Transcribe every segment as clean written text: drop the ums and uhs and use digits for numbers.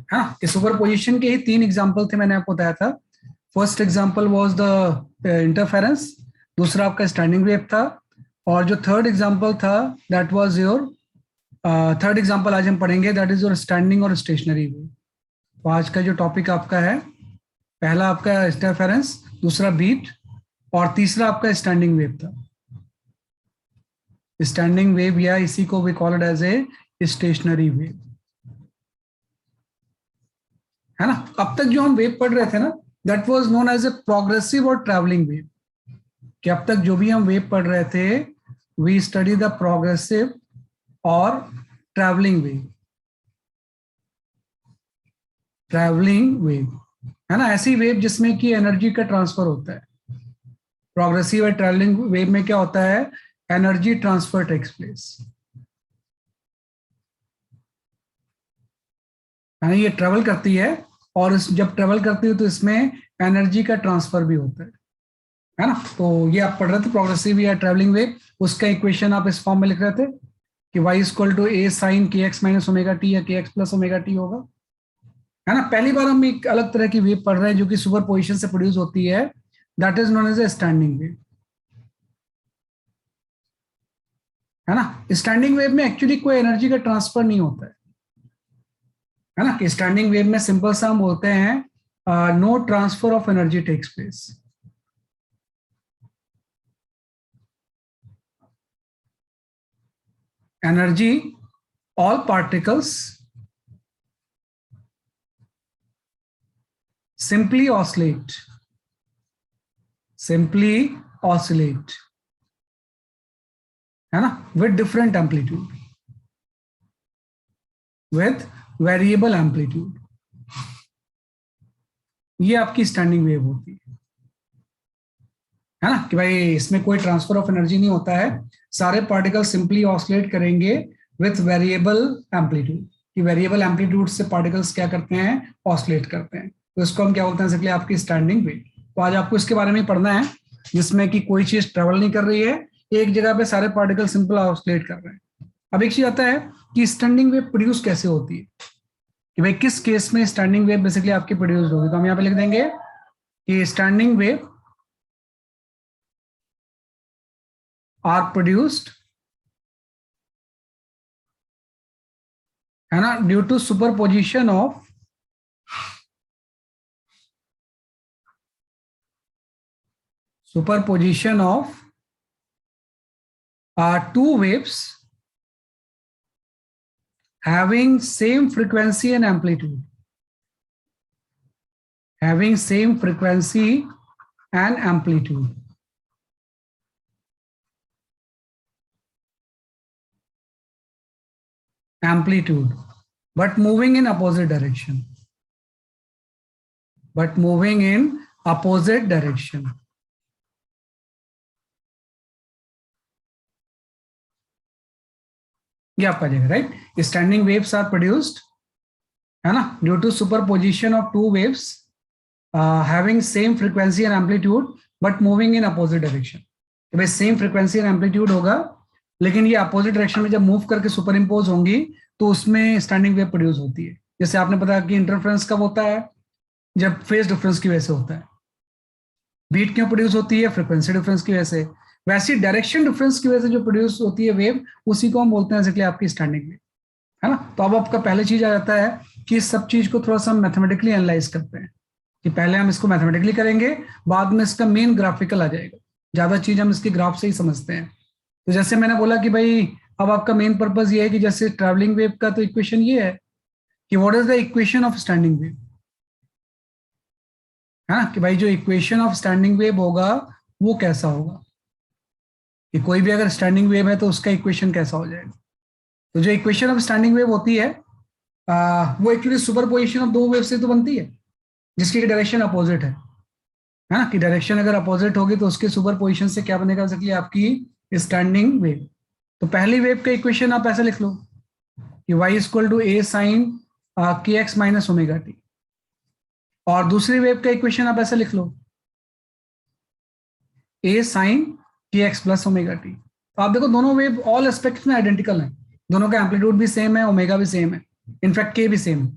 है ना। कि सुपर पोजिशन के ही 3 एग्जाम्पल थे, मैंने आपको बताया था। First example was the interference, दूसरा आपका स्टैंडिंग वेव था, और जो थर्ड एग्जाम्पल था that was your third example आज हम पढ़ेंगे, दैट इज योर स्टैंडिंग और स्टेशनरी वेव। तो आज का जो टॉपिक आपका है, पहला आपका इंटरफेरेंस, दूसरा बीट, और तीसरा आपका स्टैंडिंग वेव था। स्टैंडिंग वेव या इसी को we call it as a stationary wave, है ना। अब तक जो हम वेव पढ़ रहे थे ना, that was known as a progressive और ट्रैवलिंग वेव। कि अब तक जो भी हम वेव पढ़ रहे थे, वी स्टडी द प्रोग्रेसिव और ट्रैवलिंग वेव। ट्रैवलिंग वेव, है ना, ऐसी वेव जिसमें कि एनर्जी का ट्रांसफर होता है। प्रोग्रेसिव और ट्रैवलिंग वेव में क्या होता है, एनर्जी ट्रांसफर टेक्स प्लेस, है ना। ये ट्रेवल करती है, और जब ट्रेवल करती है तो इसमें एनर्जी का ट्रांसफर भी होता है ना। तो ये आप पढ़ रहे थे प्रोग्रेसिव या ट्रैवलिंग वेव, उसका इक्वेशन आप इस फॉर्म में लिख रहे थे कि y equal to a sine k x minus omega t या k x plus omega T होगा, है ना। पहली बार हम एक अलग तरह की वेव पढ़ रहे हैं जो कि सुपर पोजिशन से प्रोड्यूस होती है, that is known as a standing wave, है ना। स्टैंडिंग वेव में एक्चुअली कोई एनर्जी का ट्रांसफर नहीं होता है ना। कि स्टैंडिंग वेव में सिंपल सा हम बोलते हैं no transfer of energy takes place. Energy, all particles simply oscillate, है ना, with different amplitude, with variable amplitude। ये आपकी स्टैंडिंग वेव होती है ना। कि भाई इसमें कोई ट्रांसफर ऑफ एनर्जी नहीं होता है, सारे पार्टिकल सिंपली ऑसिलेट करेंगे विथ वेरिएबल एम्पलीट्यूड। कि वेरिएबल एम्पलीट्यूड से पार्टिकल्स क्या करते हैं, ऑसिलेट करते हैं। तो इसको हम क्या बोलते हैं, सिंपली आपकी स्टैंडिंग वेव। तो आज आपको इसके बारे में पढ़ना है, जिसमें कि कोई चीज ट्रेवल नहीं कर रही है, एक जगह पे सारे पार्टिकल सिंपल ऑसिलेट कर रहे हैं। अब एक चीज आता है कि स्टैंडिंग वेव प्रोड्यूस कैसे होती है, कि भाई किस केस में स्टैंडिंग वेव बेसिकली आपकी प्रोड्यूस होगी। तो हम यहाँ पे लिख देंगे कि स्टैंडिंग वेव आर प्रोड्यूस्ड, है ना, due to superposition of two waves having same frequency and amplitude, amplitude, but moving in opposite direction, ये आपका जाएगा, right. Standing waves are produced, है ना, due to superposition of two waves having same frequency and amplitude but moving in opposite direction. भाई same frequency and amplitude होगा, लेकिन ये opposite direction में जब मूव करके सुपर इम्पोज होंगी तो उसमें स्टैंडिंग वेव प्रोड्यूस होती है। जैसे आपने पता कि इंटरफ्रेंस कब होता है, जब फेज डिफरेंस की वजह से होता है। बीट क्यों प्रोड्यूस होती है, फ्रीक्वेंसी डिफरेंस की वजह से। वैसी डायरेक्शन डिफरेंस की वजह से जो प्रोड्यूस होती है वेव, उसी को हम बोलते हैं इसलिए आपकी स्टैंडिंग वेव, है ना। तो अब आपका पहले चीज आ जाता है कि इस सब चीज को थोड़ा सा मैथमेटिकली एनालाइज करते हैं, कि पहले हम इसको मैथमेटिकली करेंगे, बाद में इसका मेन ग्राफिकल आ जाएगा। ज्यादा चीज हम इसके ग्राफ से ही समझते हैं। तो जैसे मैंने बोला कि भाई अब आपका मेन पर्पस ये है कि जैसे ट्रैवलिंग वेव का तो इक्वेशन ये है कि what is the equation of standing wave, है ना। कि भाई जो इक्वेशन ऑफ स्टैंडिंग वेव होगा वो कैसा होगा, कि कोई भी अगर स्टैंडिंग वेव है तो उसका इक्वेशन कैसा हो जाएगा। तो जो इक्वेशन ऑफ स्टैंडिंग वेव होती है वो एक्चुअली सुपरपोजिशन ऑफ दो वेव से तो बनती है, जिसकी डायरेक्शन अपोजिट है ना। कि डायरेक्शन अगर अपोजिट होगी तो उसके सुपरपोजिशन से क्या बनेगा, बेसिकली आपकी स्टैंडिंग वेव। तो पहली वेव का इक्वेशन आप ऐसे लिख लो कि y equal to a sine k x minus omega t, और दूसरी वेव का इक्वेशन आप ऐसे लिख लो a sine k x plus omega t. तो आप देखो दोनों वेव ऑल एस्पेक्ट्स में आइडेंटिकल है, दोनों का एम्पलीट्यूड भी सेम है, ओमेगा भी सेम है, इनफैक्ट के भी सेम है।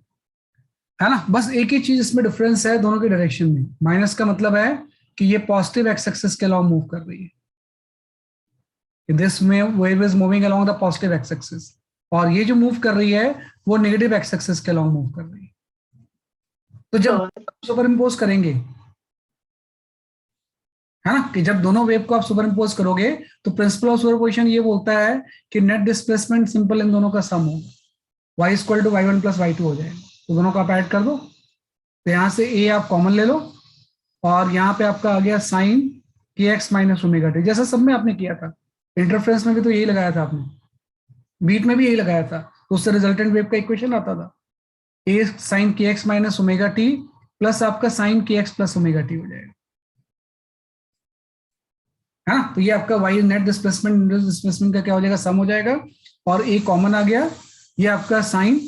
है ना, बस एक ही चीज इसमें डिफरेंस है दोनों के डायरेक्शन में। माइनस का मतलब है कि ये पॉजिटिव एक्स एक्सिस के अलॉन्ग मूव कर रही है, this wave is moving along the positive x axis, और ये जो मूव कर रही है वो नेगेटिव एक्स एक्सिस के अलॉन्ग मूव कर रही है। तो जब सुपर इम्पोज करेंगे, है ना, कि जब दोनों वेव को आप सुपर इम्पोज करोगे तो प्रिंसिपल ऑफ सुपरपोजिशन ये बोलता है कि नेट डिस्प्लेसमेंट सिंपल इन दोनों का सम होगा, y equal to y1 plus y2 हो जाएगा। तो दोनों को आप ऐड कर दो, तो यहाँ से a आप कॉमन ले लो, और यहाँ पे आपका आ गया sign k x minus omega T, जैसा सब में आपने किया था। इंटरफ्रेंस में भी तो यही लगाया था आपने, बीट में भी यही लगाया था, तो उससे रिजल्टेंट वेव का इक्वेशन आता था a sine k x minus omega T plus आपका sign k x plus omega t हो जाएगा, है ना। तो ये आपका वाई नेट डिस्प्लेसमेंट का क्या हो जाएगा, सम हो जाएगा, और ए कॉमन आ गया, ये आपका साइन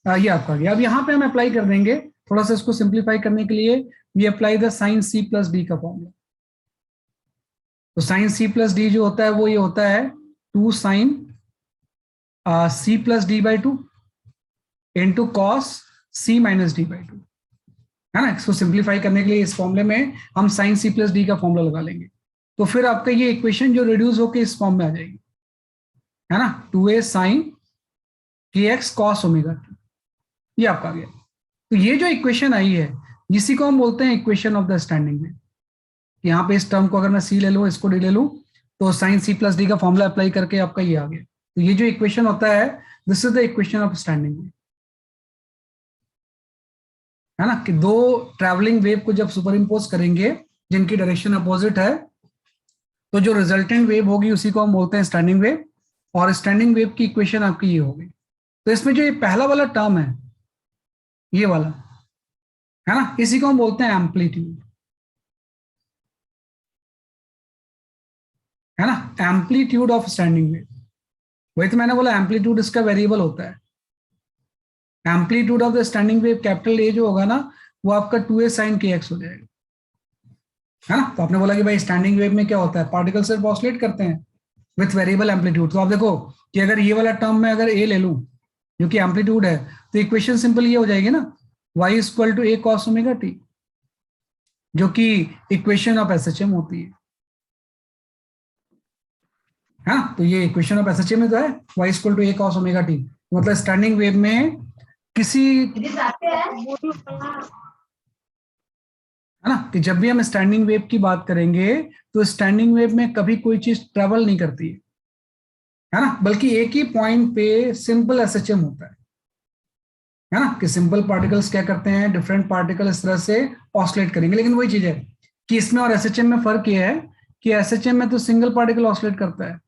ये आपका आ गया। अब यहाँ पे हम अप्लाई कर देंगे, थोड़ा सा इसको सिंप्लीफाई करने के लिए, we apply the sine C plus D का फॉर्मूला। तो साइन सी प्लस डी जो होता है वो ये होता है 2 sine C plus D by 2 into cos C minus D by 2, है ना। इसको सिंप्लीफाई करने के लिए इस फॉर्मूले में हम साइन सी प्लस डी का फॉर्मूला लगा लेंगे, तो फिर आपका ये इक्वेशन जो रिड्यूस होकर इस फॉर्म में आ जाएगी, है ना, 2a sign k x cos omega T, ये आपका आ गया। तो ये जो इक्वेशन आई है इसी को हम बोलते हैं equation of the standing wave. यहाँ पे इस टर्म को अगर मैं सी ले लूँ, इसको डी ले लूँ, तो साइन सी प्लस डी का फॉर्मूला अप्लाई करके आपका ये आ गया। तो ये जो इक्वेशन होता है this is the equation of standing wave, है ना, कि दो ट्रैवलिंग वेव को जब सुपर इम्पोज करेंगे जिनकी डायरेक्शन अपोजिट है, तो जो रिजल्टेंट वेव होगी उसी को हम बोलते हैं स्टैंडिंग वेव, और स्टैंडिंग वेव की इक्वेशन आपकी ये होगी। तो इसमें जो ये पहला वाला टर्म है, ये वाला, है ना, इसी को हम बोलते हैं एम्पलीट्यूड, है ना, एम्पलीट्यूड ऑफ स्टैंडिंग वेव। वही तो मैंने बोला एम्पलीट्यूड इसका वेरिएबल होता है। Amplitude of the standing wave capital A जो होगा ना, वो आपका 2a साइन के एक्स हो जाएगा, है ना। तो आपने बोला कि भाई स्टैंडिंग वेव में क्या होता है, पार्टिकल सिर्फ ऑसिलेट करते हैं विथ वेरिएबल एम्पलीट्यूड। तो आप देखो कि अगर ये वाला टर्म में अगर a ले लूं जो कि एम्पलीट्यूड है, तो इक्वेशन सिंपल ये हो जाएगी ना, y equal to a cos omega t, जो कि इक्वेशन ऑफ एसएचएम होती है, हाँ। तो ये इक्वेशन ऑफ एसएचएम में तो है y equal to a cos omega t, मतलब स्टैंडिंग वेव में किसी, है ना, कि जब भी हम स्टैंडिंग वेव की बात करेंगे तो स्टैंडिंग वेव में कभी कोई चीज ट्रेवल नहीं करती है ना, बल्कि एक ही पॉइंट पे सिंपल एसएचएम होता है ना, कि सिंपल पार्टिकल्स क्या करते हैं, डिफरेंट पार्टिकल इस तरह से ऑसिलेट करेंगे। लेकिन वही चीज है कि इसमें और एसएचएम में फर्क ये है कि एसएचएम में तो सिंगल पार्टिकल ऑसिलेट करता है,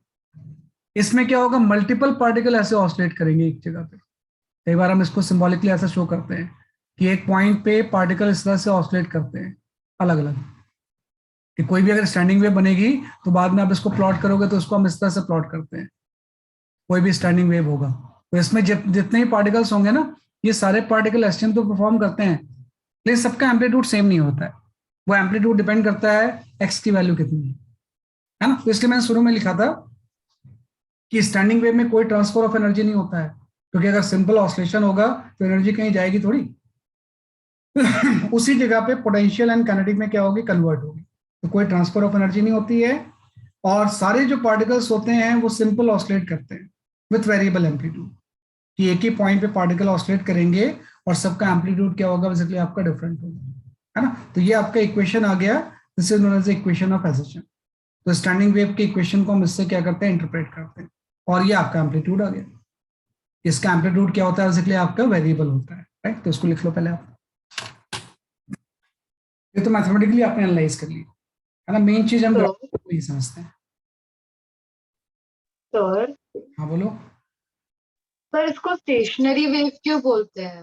इसमें क्या होगा, मल्टीपल पार्टिकल ऐसे ऑसिलेट करेंगे एक जगह पे। कई बार हम इसको सिंबॉलिकली ऐसा शो करते हैं कि एक पॉइंट पे पार्टिकल इस तरह से ऑसिलेट करते हैं अलग अलग, कि कोई भी अगर स्टैंडिंग वेव बनेगी तो बाद में आप इसको प्लॉट करोगे तो उसको हम इस तरह से प्लॉट करते हैं, कोई भी स्टैंडिंग वेव होगा तो इसमें जितने भी पार्टिकल्स होंगे ना, ये सारे पार्टिकल एसटीएम तो परफॉर्म करते हैं, लेकिन सबका एम्पलीट्यूड सेम नहीं होता है। वो एम्पलीट्यूड डिपेंड करता है एक्स की वैल्यू कितनी है ना। तो इसलिए मैंने शुरू में लिखा था कि स्टैंडिंग वेव में कोई ट्रांसफर ऑफ एनर्जी नहीं होता है, क्योंकि अगर सिंपल ऑसिलेशन होगा तो एनर्जी कहीं जाएगी थोड़ी उसी जगह पे पोटेंशियल एंड काइनेटिक में क्या होगी, कन्वर्ट होगी, तो कोई ट्रांसफर ऑफ एनर्जी नहीं होती है, और सारे जो पार्टिकल्स होते हैं वो सिंपल ऑसिलेट करते हैं विथ वेरिएबल एम्पलीट्यूड, कि एक ही पॉइंट पे पार्टिकल ऑसिलेट करेंगे और सबका एम्पलीट्यूड क्या होगा, बेसिकली आपका डिफरेंट होगा, है ना। तो ये आपका इक्वेशन आ गया, this is known as equation of SHM. तो स्टैंडिंग वेव के इक्वेशन को हम इससे क्या करते हैं, इंटरप्रेट करते हैं, और ये आपका एम्पलीट्यूड आ गया। इसका एम्पलीट्यूड क्या होता है, बेसिकली आपका वेरिएबल होता है, राइट। तो इसको लिख लो पहले आप, ये तो मैथमेटिकली आपने एनालाइज कर लिया, है ना। मेन चीज हम यही समझते हैं। सर, हाँ बोलो। सर इसको स्टेशनरी वेव क्यों बोलते हैं?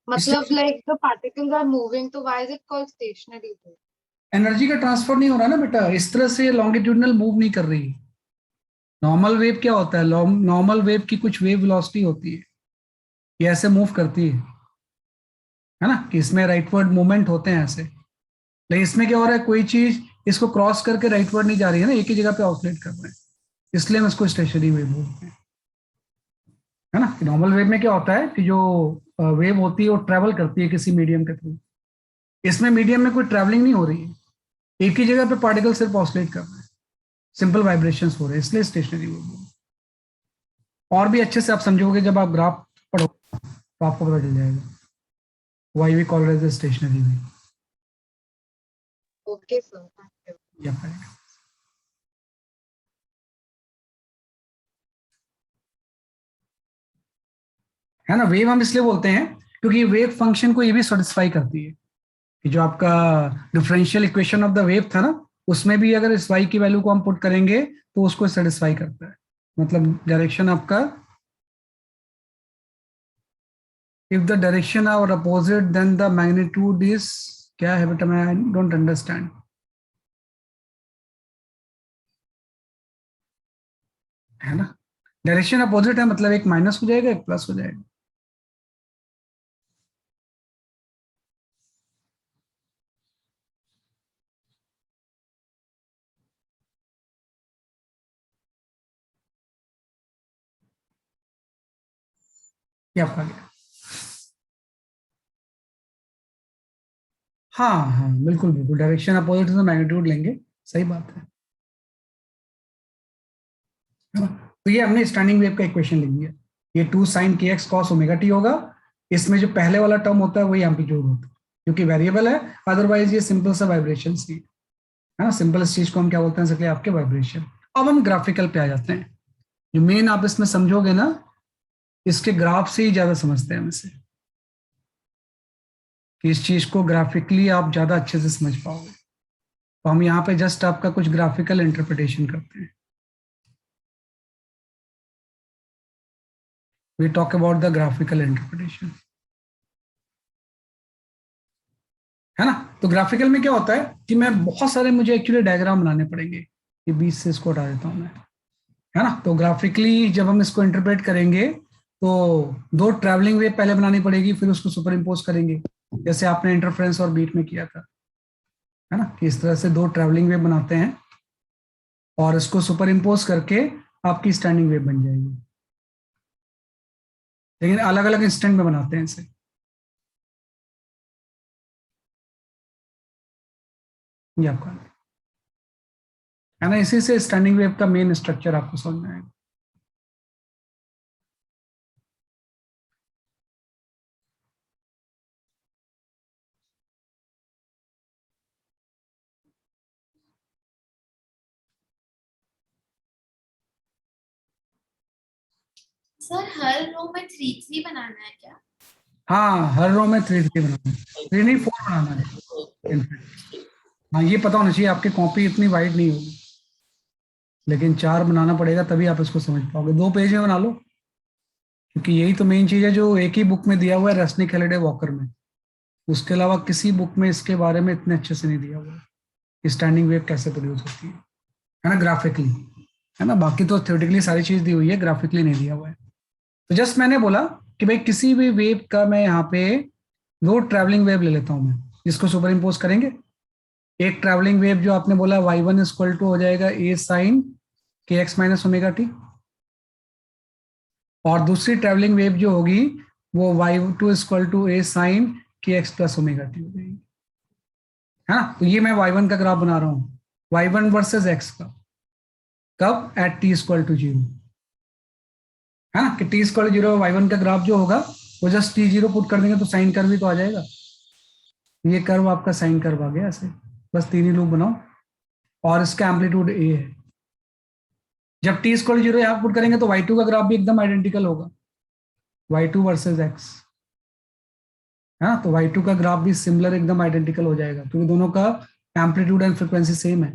मतलब like the particles are moving, तो why is it called stationary wave? Energy का ट्रांसफर नहीं हो रहा ना बेटा, इस तरह से लॉन्गिट्यूडनल मूव नहीं कर रही। नॉर्मल वेव क्या होता है, नॉर्मल वेव की कुछ वेव वेलोसिटी होती है, ये ऐसे मूव करती है ना, कि इसमें राइटवर्ड मूवमेंट होते हैं ऐसे। लेकिन इसमें क्या हो रहा है, कोई चीज इसको क्रॉस करके राइटवर्ड नहीं जा रही है ना, एक ही जगह पे ऑसिलेट कर रहे हैं, इसलिए हम इसको स्टेशनरी वेव बोलते हैं, है ना। नॉर्मल वेव में क्या होता है कि जो वेव होती है वो ट्रेवल करती है किसी मीडियम के थ्रू। इसमें मीडियम में कोई ट्रैवलिंग नहीं हो रही है, एक ही जगह पे पार्टिकल सिर्फ ऑसिलेट कर रहे हैं, सिंपल वाइब्रेशंस हो रहे हैं, इसलिए स्टेशनरी वेव। और भी अच्छे से आप समझोगे जब आप ग्राफ पढ़ो तो आपको पता चल जाएगा why we call it as stationary wave. Okay, sir. Thank you. या है ना, वेव हम इसलिए बोलते हैं क्योंकि वेव फंक्शन को ये भी सेटिस्फाई करती है कि जो आपका differential equation of the wave था ना, उसमें भी अगर इस y की वैल्यू को हम पुट करेंगे तो उसको सेटिस्फाई करता है। मतलब डायरेक्शन आपका, if the direction are opposite then the magnitude is, क्या है बेटा, मैं डोंट अंडरस्टैंड। है ना, डायरेक्शन अपोजिट है मतलब एक माइनस हो जाएगा एक प्लस हो जाएगा। ये आपका गया। हाँ हाँ बिल्कुल बिल्कुल, डायरेक्शन अपोजिट से मैग्नीट्यूड लेंगे, सही बात है ना। तो ये हमने स्टैंडिंग वेव का इक्वेशन लिख दिया, ये 2 sin kx cos omega T होगा। इसमें जो पहले वाला टर्म होता है वही एम्पलीट्यूड होता है क्योंकि वेरिएबल है, अदरवाइज ये सिंपल सा वाइब्रेशन सी है ना। सिंपल इस चीज को हम क्या बोलते हैं, इसलिए आपके वाइब्रेशन। अब हम ग्राफिकल पे आ जाते हैं। जो मेन आप इसमें समझोगे ना, इसके ग्राफ से ही ज्यादा समझते हैं हम इसे, कि इस चीज को ग्राफिकली आप ज्यादा अच्छे से समझ पाओगे। तो हम यहाँ पे जस्ट आपका कुछ ग्राफिकल इंटरप्रिटेशन करते हैं। We talk about the graphical interpretation, है ना। तो ग्राफिकल में क्या होता है कि मैं बहुत सारे, मुझे एक्चुअली डायग्राम बनाने पड़ेंगे, ये बीच से इसको हटा देता हूँ मैं, है ना। तो ग्राफिकली जब हम इसको इंटरप्रेट करेंगे तो 2 ट्रैवलिंग वेव पहले बनानी पड़ेगी, फिर उसको सुपर इम्पोज करेंगे, जैसे आपने इंटरफ्रेंस और बीट में किया था, है ना, कि इस तरह से 2 ट्रैवलिंग वेव बनाते हैं और इसको सुपर इम्पोज करके आपकी स्टैंडिंग वेव बन जाएगी। लेकिन अलग अलग इंस्टेंट में बनाते हैं इसे। ये आपका है ना, इसी से स्टैंडिंग वेव का मेन स्ट्रक्चर आपको समझ में आएगा। सर हर रो में 3 3 बनाना है क्या? हाँ, हर रो में 3 3 बनाना है, 3 नहीं 4 बनाना है इनफैक्ट। हाँ, ये पता होना चाहिए, आपकी कॉपी इतनी वाइड नहीं होगी, लेकिन 4 बनाना पड़ेगा तभी आप इसको समझ पाओगे। 2 पेज में बना लो, क्योंकि यही तो मेन चीज है जो एक ही बुक में दिया हुआ है, रेस्निक हेलिडे वॉकर में। उसके अलावा किसी बुक में इसके बारे में इतने अच्छे से नहीं दिया हुआ है, स्टैंडिंग वेव कैसे प्रोड्यूस होती है ना, ग्राफिकली, है ना। बाकी तो थ्योरेटिकली सारी चीज दी हुई है, ग्राफिकली नहीं दिया हुआ है। तो जस्ट मैंने बोला कि भाई किसी भी वेव का मैं यहाँ पे 2 ट्रैवलिंग वेव ले लेता हूँ मैं, जिसको सुपर इम्पोज करेंगे। एक ट्रैवलिंग वेव जो आपने बोला y1 इक्वल टू हो जाएगा a sine k x minus omega t, और दूसरी ट्रैवलिंग वेव जो होगी वो y2 equal to a sine k x plus omega t हो जाएगी, है ना। तो ये मैं y1 का ग्राफ बना रहा हूँ, y1 वर्सेस x का, कब, एट t इक्वल टू 0, है ना, कि t इक्वल टू 0 y1 का ग्राफ जो होगा वो जस्ट t0 पुट कर देंगे तो साइन कर्व भी तो आ जाएगा। ये कर्व आपका साइन कर्व आ गया ऐसे, बस 3 ही लूप बनाओ, और इसका एम्पलीट्यूड a है। जब t इक्वल 0 यहाँ पुट करेंगे तो y2 का ग्राफ भी एकदम आइडेंटिकल होगा, y2 वर्सेस x, है ना। तो y2 का ग्राफ भी सिमिलर एकदम आइडेंटिकल हो जाएगा, क्योंकि दोनों का एम्पलीट्यूड एंड फ्रिक्वेंसी सेम है।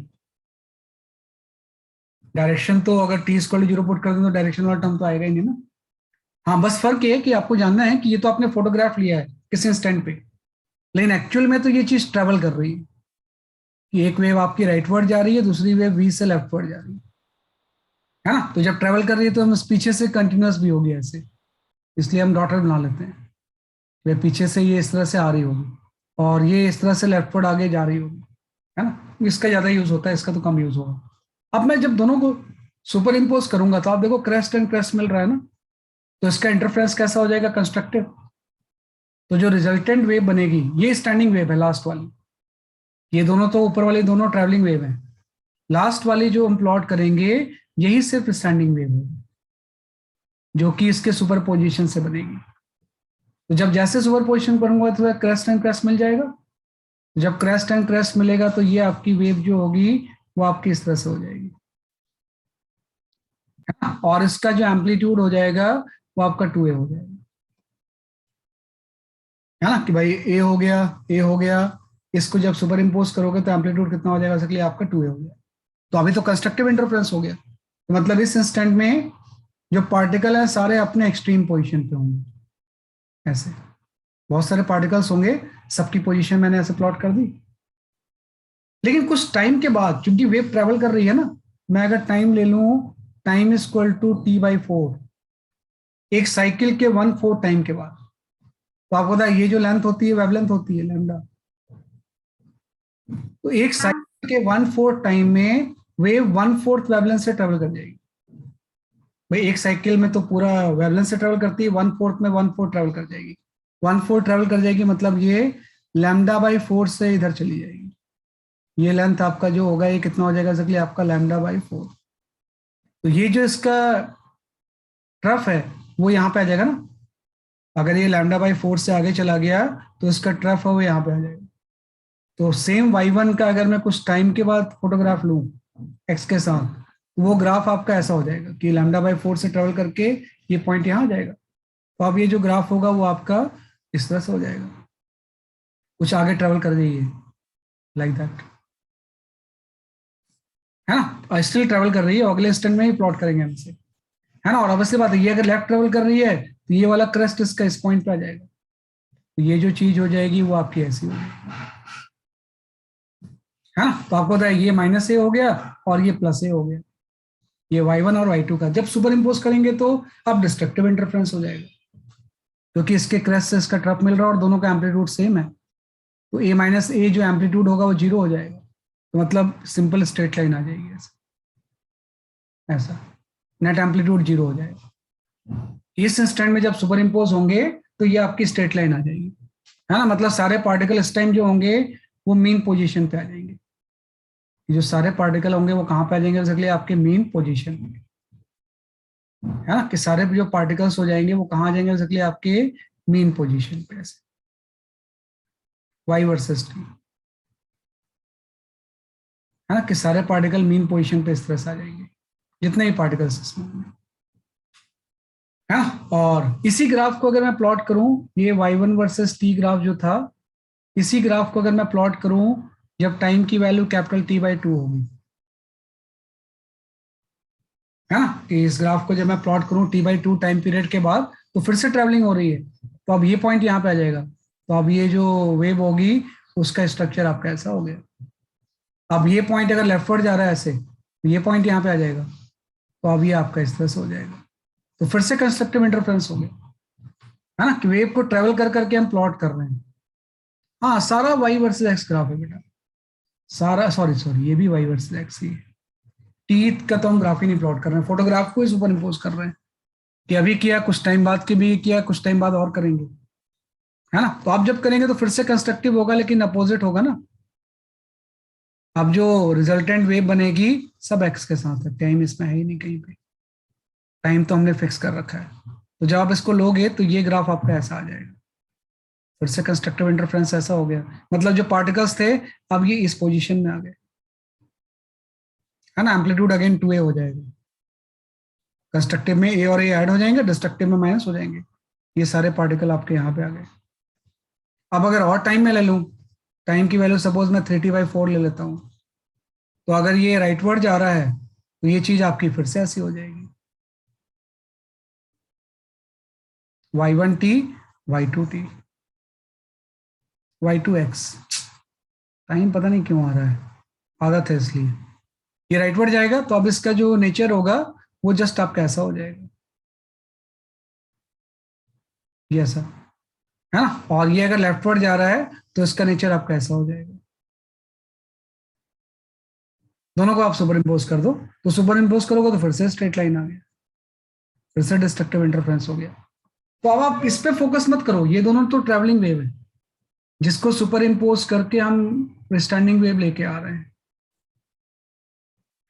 डायरेक्शन तो अगर t इक्वल 0 पुट कर दें तो डायरेक्शन वाला टर्म तो आएगा ही नहीं ना। हाँ, बस फर्क ये है कि आपको जानना है कि ये तो आपने फोटोग्राफ लिया है किस इंस्टेंट पे, लेकिन एक्चुअल में तो ये चीज ट्रेवल कर रही है, कि एक वेव आपकी राइटवर्ड जा रही है, दूसरी वेव v से लेफ्टवर्ड जा रही है ना। तो जब ट्रेवल कर रही है तो हम पीछे से कंटिन्यूस भी होगी ऐसे, इसलिए हम डॉटर बना लेते हैं। वे पीछे से ये इस तरह से आ रही होगी और ये इस तरह से लेफ्टवर्ड आगे जा रही होगी, है ना। इसका ज्यादा यूज होता है, इसका तो कम यूज होगा। अब मैं जब दोनों को सुपर इम्पोज करूंगा तो आप देखो क्रेस्ट एंड क्रेस्ट मिल रहा है ना, तो इसका इंटरफ्रेंस कैसा हो जाएगा, कंस्ट्रक्टिव, तो जो रिजल्टेंट वेव बनेगी ये स्टैंडिंग वेव है लास्ट वाली, ये दोनों तो ऊपर वाली दोनों ट्रैवलिंग वेव है, लास्ट वाली जो हम प्लॉट करेंगे यही सिर्फ स्टैंडिंग वेव है जो कि इसके सुपरपोजिशन से बनेगी। तो जब जैसे सुपरपोजिशन करूंगा तो क्रेस्ट एंड क्रेस्ट मिल जाएगा, जब क्रेस्ट एंड क्रेस्ट मिलेगा तो ये आपकी वेव जो होगी वो आपकी इस तरह से हो जाएगी, है ना? और इसका जो एम्पलीट्यूड हो जाएगा वो आपका 2a हो जाएगा, है ना? कि भाई ए हो गया, ए हो गया, इसको जब सुपर इम्पोज करोगे तो एम्पलीट्यूड कितना हो जाएगा, इसलिए आपका 2a हो गया। तो अभी तो कंस्ट्रक्टिव इंटरफेरेंस हो गया, तो मतलब इस इंस्टेंट में जो पार्टिकल है सारे अपने एक्सट्रीम पोजीशन पे होंगे, ऐसे बहुत सारे पार्टिकल्स होंगे, सबकी पोजीशन मैंने ऐसे प्लॉट कर दी। लेकिन कुछ टाइम के बाद क्योंकि वेव ट्रेवल कर रही है ना, मैं अगर टाइम ले लूं, time is equal to t/4, एक साइकिल के 1/4 टाइम के बाद, तो आपको पता है ये जो लेंथ होती है वेवलेंथ होती है लैम्डा, तो एक साइकिल के 1/4 टाइम में वेव 1/4 वेवलेंथ से ट्रेवल कर जाएगी। भाई एक साइकिल में तो पूरा वेवलेंथ से ट्रेवल करती है, 1/4 में 1/4 ट्रेवल कर जाएगी, 1/4 ट्रेवल कर जाएगी, मतलब ये λ/4 से इधर चली जाएगी, ये लेंथ आपका जो होगा ये कितना हो जाएगा, इसलिए आपका λ/4। तो ये जो इसका ट्रफ है वो यहाँ पे आ जाएगा ना, अगर ये λ/4 से आगे चला गया तो इसका ट्रफ है वो यहाँ पे आ जाएगा। तो सेम y1 का अगर मैं कुछ टाइम के बाद फोटोग्राफ लूं x के साथ, तो वो ग्राफ आपका ऐसा हो जाएगा कि λ/4 से ट्रेवल करके ये पॉइंट यहाँ आ जाएगा। तो अब ये जो ग्राफ होगा वो आपका इस तरह से हो जाएगा, कुछ आगे ट्रेवल कर जाइए लाइक दैट, है ना? स्टिल ट्रेवल कर रही है, अगले स्टैंड में ही प्लॉट करेंगे हम इसे, है ना? और ऑब्वियसली बात है ये अगर लेफ्ट ट्रेवल कर रही है तो ये वाला क्रेस्ट इसका इस पॉइंट पे आ जाएगा, तो ये जो चीज हो जाएगी वो आपकी ऐसी हो जाएगी, है ना? तो आपको पता है ये -a हो गया और ये +a हो गया, ये y1 और y2 का जब सुपर इम्पोज करेंगे तो अब डिस्ट्रक्टिव इंटरफेरेंस हो जाएगा, क्योंकि इसके क्रेस्ट से इसका ट्रफ मिल रहा है और दोनों का एम्पलीट्यूड सेम है, तो a-a जो एम्पलीट्यूड होगा वो 0 हो जाएगा, तो मतलब सिंपल स्ट्रेट लाइन आ जाएगी ऐसा नेट एम्पलीट्यूड 0 हो जाएगा। इस इंस्टेंट में जब सुपर इम्पोज होंगे तो ये आपकी स्ट्रेट लाइन आ जाएगी, है ना? मतलब सारे पार्टिकल इस टाइम जो होंगे वो मीन पोजीशन पे आ जाएंगे, जो सारे पार्टिकल होंगे वो कहाँ पे आ जाएंगे, बेसिकली आपके मीन पोजीशन में, है ना? कि सारे जो पार्टिकल्स हो जाएंगे वो कहाँ आ जाएंगे, बेसिकली आपके मीन पोजीशन पे, ऐसे y वर्सेस t, है ना? कि सारे पार्टिकल मीन पोजीशन पे इस तरह से आ जाएंगे जितने भी पार्टिकल्स इसमें होंगे, है ना? और इसी ग्राफ को अगर मैं प्लॉट करूं, ये y1 वर्सेस t ग्राफ जो था, इसी ग्राफ को अगर मैं प्लॉट करूं जब टाइम की वैल्यू कैपिटल T/2 होगी, है ना? कि इस ग्राफ को जब मैं प्लॉट करूं T/2 टाइम पीरियड के बाद, तो फिर से ट्रेवलिंग हो रही है, तो अब ये पॉइंट यहाँ पे आ जाएगा, तो अब ये जो वेव होगी उसका स्ट्रक्चर आपका ऐसा हो गया। अब ये पॉइंट अगर लेफ्टवर्ड जा रहा है ऐसे, तो ये पॉइंट यहाँ पे आ जाएगा, तो अब ये आपका इस तरह से हो जाएगा, तो फिर से कंस्ट्रक्टिव इंटरफेरेंस हो गया, है ना? कि वेव को ट्रेवल कर करके हम प्लॉट कर रहे हैं। हाँ, सारा y वर्सेस x ग्राफ है बेटा, सारा, सॉरी ये भी y वर्सेस x ही है, टीथ का तो हम ग्राफ ही नहीं प्लॉट कर रहे हैं, फोटोग्राफ को ही सुपर इम्पोज कर रहे हैं, कि अभी किया कुछ टाइम बाद के भी किया, कुछ टाइम बाद और करेंगे, है ना? तो आप जब करेंगे तो फिर से कंस्ट्रक्टिव होगा, लेकिन अपोजिट होगा ना। अब जो रिजल्टेंट वेव बनेगी सब x के साथ है, टाइम इसमें है ही नहीं कहीं पे, टाइम तो हमने फिक्स कर रखा है, तो जब आप इसको लोगे तो ये ग्राफ आपका ऐसा आ जाएगा, फिर से कंस्ट्रक्टिव इंटरफेरेंस ऐसा हो गया, मतलब जो पार्टिकल्स थे अब ये इस पोजीशन में आ गए, है ना? एम्पलीट्यूड अगेन 2a हो जाएगा, कंस्ट्रक्टिव में a और a ऐड हो जाएंगे, डिस्ट्रक्टिव में माइनस हो जाएंगे, ये सारे पार्टिकल आपके यहाँ पे आ गए। अब अगर और टाइम में ले लूँ, टाइम की वैल्यू सपोज मैं 3t/4 ले लेता हूँ, तो अगर ये राइटवर्ड जा रहा है तो ये चीज आपकी फिर से ऐसी हो जाएगी, y1t, y2t, y2x, टाइम पता नहीं क्यों आ रहा है, आदत है इसलिए, ये राइटवर्ड जाएगा तो अब इसका जो नेचर होगा वो जस्ट आपका ऐसा हो जाएगा, ये ऐसा, है ना? और ये अगर लेफ्टवर्ड जा रहा है तो इसका नेचर आपका ऐसा हो जाएगा, दोनों को आप सुपर इम्पोज कर दो, तो सुपर इम्पोज करोगे तो फिर से स्ट्रेट लाइन आ गया, फिर से डिस्ट्रक्टिव इंटरफेरेंस हो गया। तो अब आप इस पे फोकस मत करो, ये दोनों तो ट्रैवलिंग वेव है जिसको सुपर इम्पोज करके हम स्टैंडिंग वेव लेके आ रहे हैं,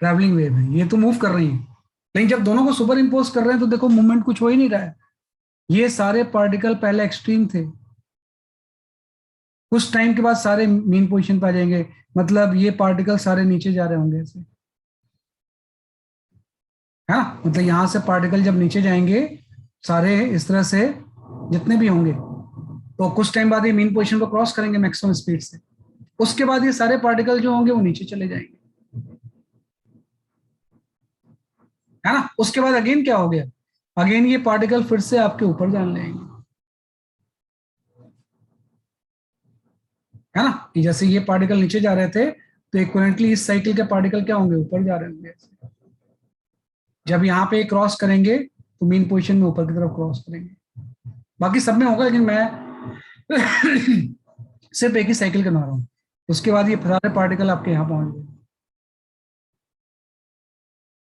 ट्रैवलिंग वेव है, ये तो मूव कर रही है। लेकिन जब दोनों को सुपर इम्पोज कर रहे हैं तो देखो मूवमेंट कुछ हो ही नहीं रहा है। ये सारे पार्टिकल पहले एक्सट्रीम थे, कुछ टाइम के बाद सारे मीन पोजीशन पे आ जाएंगे, मतलब ये पार्टिकल सारे नीचे जा रहे होंगे ऐसे, है ना। मतलब यहां से पार्टिकल जब नीचे जाएंगे सारे इस तरह से जितने भी होंगे, तो कुछ टाइम बाद ये मीन पोजीशन को क्रॉस करेंगे मैक्सिमम स्पीड से, उसके बाद ये सारे पार्टिकल जो होंगे वो नीचे चले जाएंगे, है ना। उसके बाद अगेन क्या हो गया, अगेन ये पार्टिकल फिर से आपके ऊपर जाने लगेंगे, है ना। कि जैसे ये पार्टिकल नीचे जा रहे थे तो इक्विवेलेंटली इस साइकिल के पार्टिकल क्या होंगे, ऊपर जा रहे होंगे। जब यहाँ पे क्रॉस करेंगे तो मीन पोजीशन में ऊपर की तरफ क्रॉस करेंगे। बाकी सब में होगा, लेकिन मैं सिर्फ एक ही साइकिल का बना रहा हूँ। उसके बाद ये सारे पार्टिकल आपके यहाँ पहुंच गए,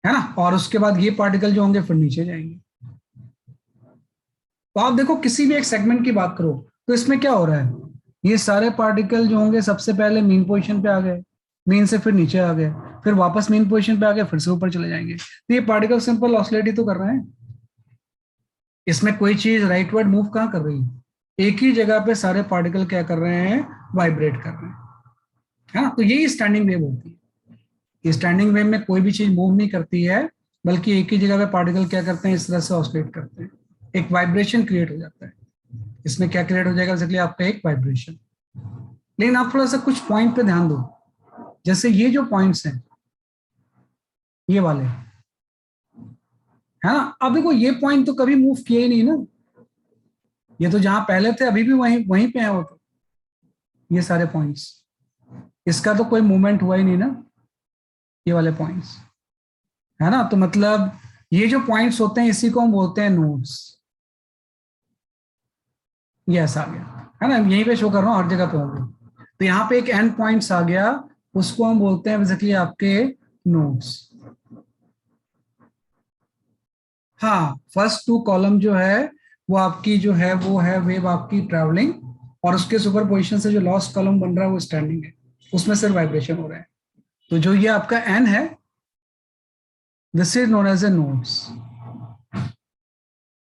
है ना। और उसके बाद ये पार्टिकल जो होंगे फिर नीचे जाएंगे। तो आप देखो किसी भी एक सेगमेंट की बात करो तो इसमें क्या हो रहा है, ये सारे पार्टिकल जो होंगे सबसे पहले मीन पोजीशन पे आ गए, मीन से फिर नीचे आ गए, फिर वापस मीन पोजीशन पे आ गए, फिर से ऊपर चले जाएंगे। तो ये पार्टिकल सिंपल ऑसिलेट ही तो कर रहे हैं, इसमें कोई चीज राइटवर्ड मूव कहाँ कर रही है, एक ही जगह पे सारे पार्टिकल क्या कर रहे हैं, वाइब्रेट कर रहे हैं, है ना। तो यही स्टैंडिंग वेव होती है। स्टैंडिंग वेव में कोई भी चीज मूव नहीं करती है, बल्कि एक ही जगह पे पार्टिकल क्या करते हैं, इस तरह से ऑसिलेट करते हैं, एक वाइब्रेशन क्रिएट हो जाता है। इसमें क्या क्रिएट हो जाएगा, बेसिकली आपका एक वाइब्रेशन। लेकिन आप थोड़ा सा कुछ पॉइंट पे ध्यान दो, जैसे ये जो पॉइंट्स हैं ये वाले, है ना। अब देखो ये पॉइंट तो कभी मूव किए ही नहीं ना, ये तो जहां पहले थे अभी भी वहीं वहीं पे है वो तो, ये सारे पॉइंट्स, इसका तो कोई मूवमेंट हुआ ही नहीं ना, ये वाले पॉइंट्स, है ना। तो मतलब ये जो पॉइंट्स होते हैं इसी को हम बोलते हैं नोड्स। ये ऐसा आ गया, है ना, यहीं पे शो कर रहा हूँ, हर जगह पे होंगे। तो यहाँ पे एक एंड पॉइंट्स आ गया, उसको हम बोलते हैं बेसिकली आपके नोड्स। हाँ, फर्स्ट टू कॉलम जो है वो आपकी जो है वो है वेव आपकी ट्रैवलिंग, और उसके सुपर पोजिशन से जो लास्ट कॉलम बन रहा है वो स्टैंडिंग है, उसमें सिर्फ वाइब्रेशन हो रहा है। तो जो ये आपका एन है, this is known as a nodes.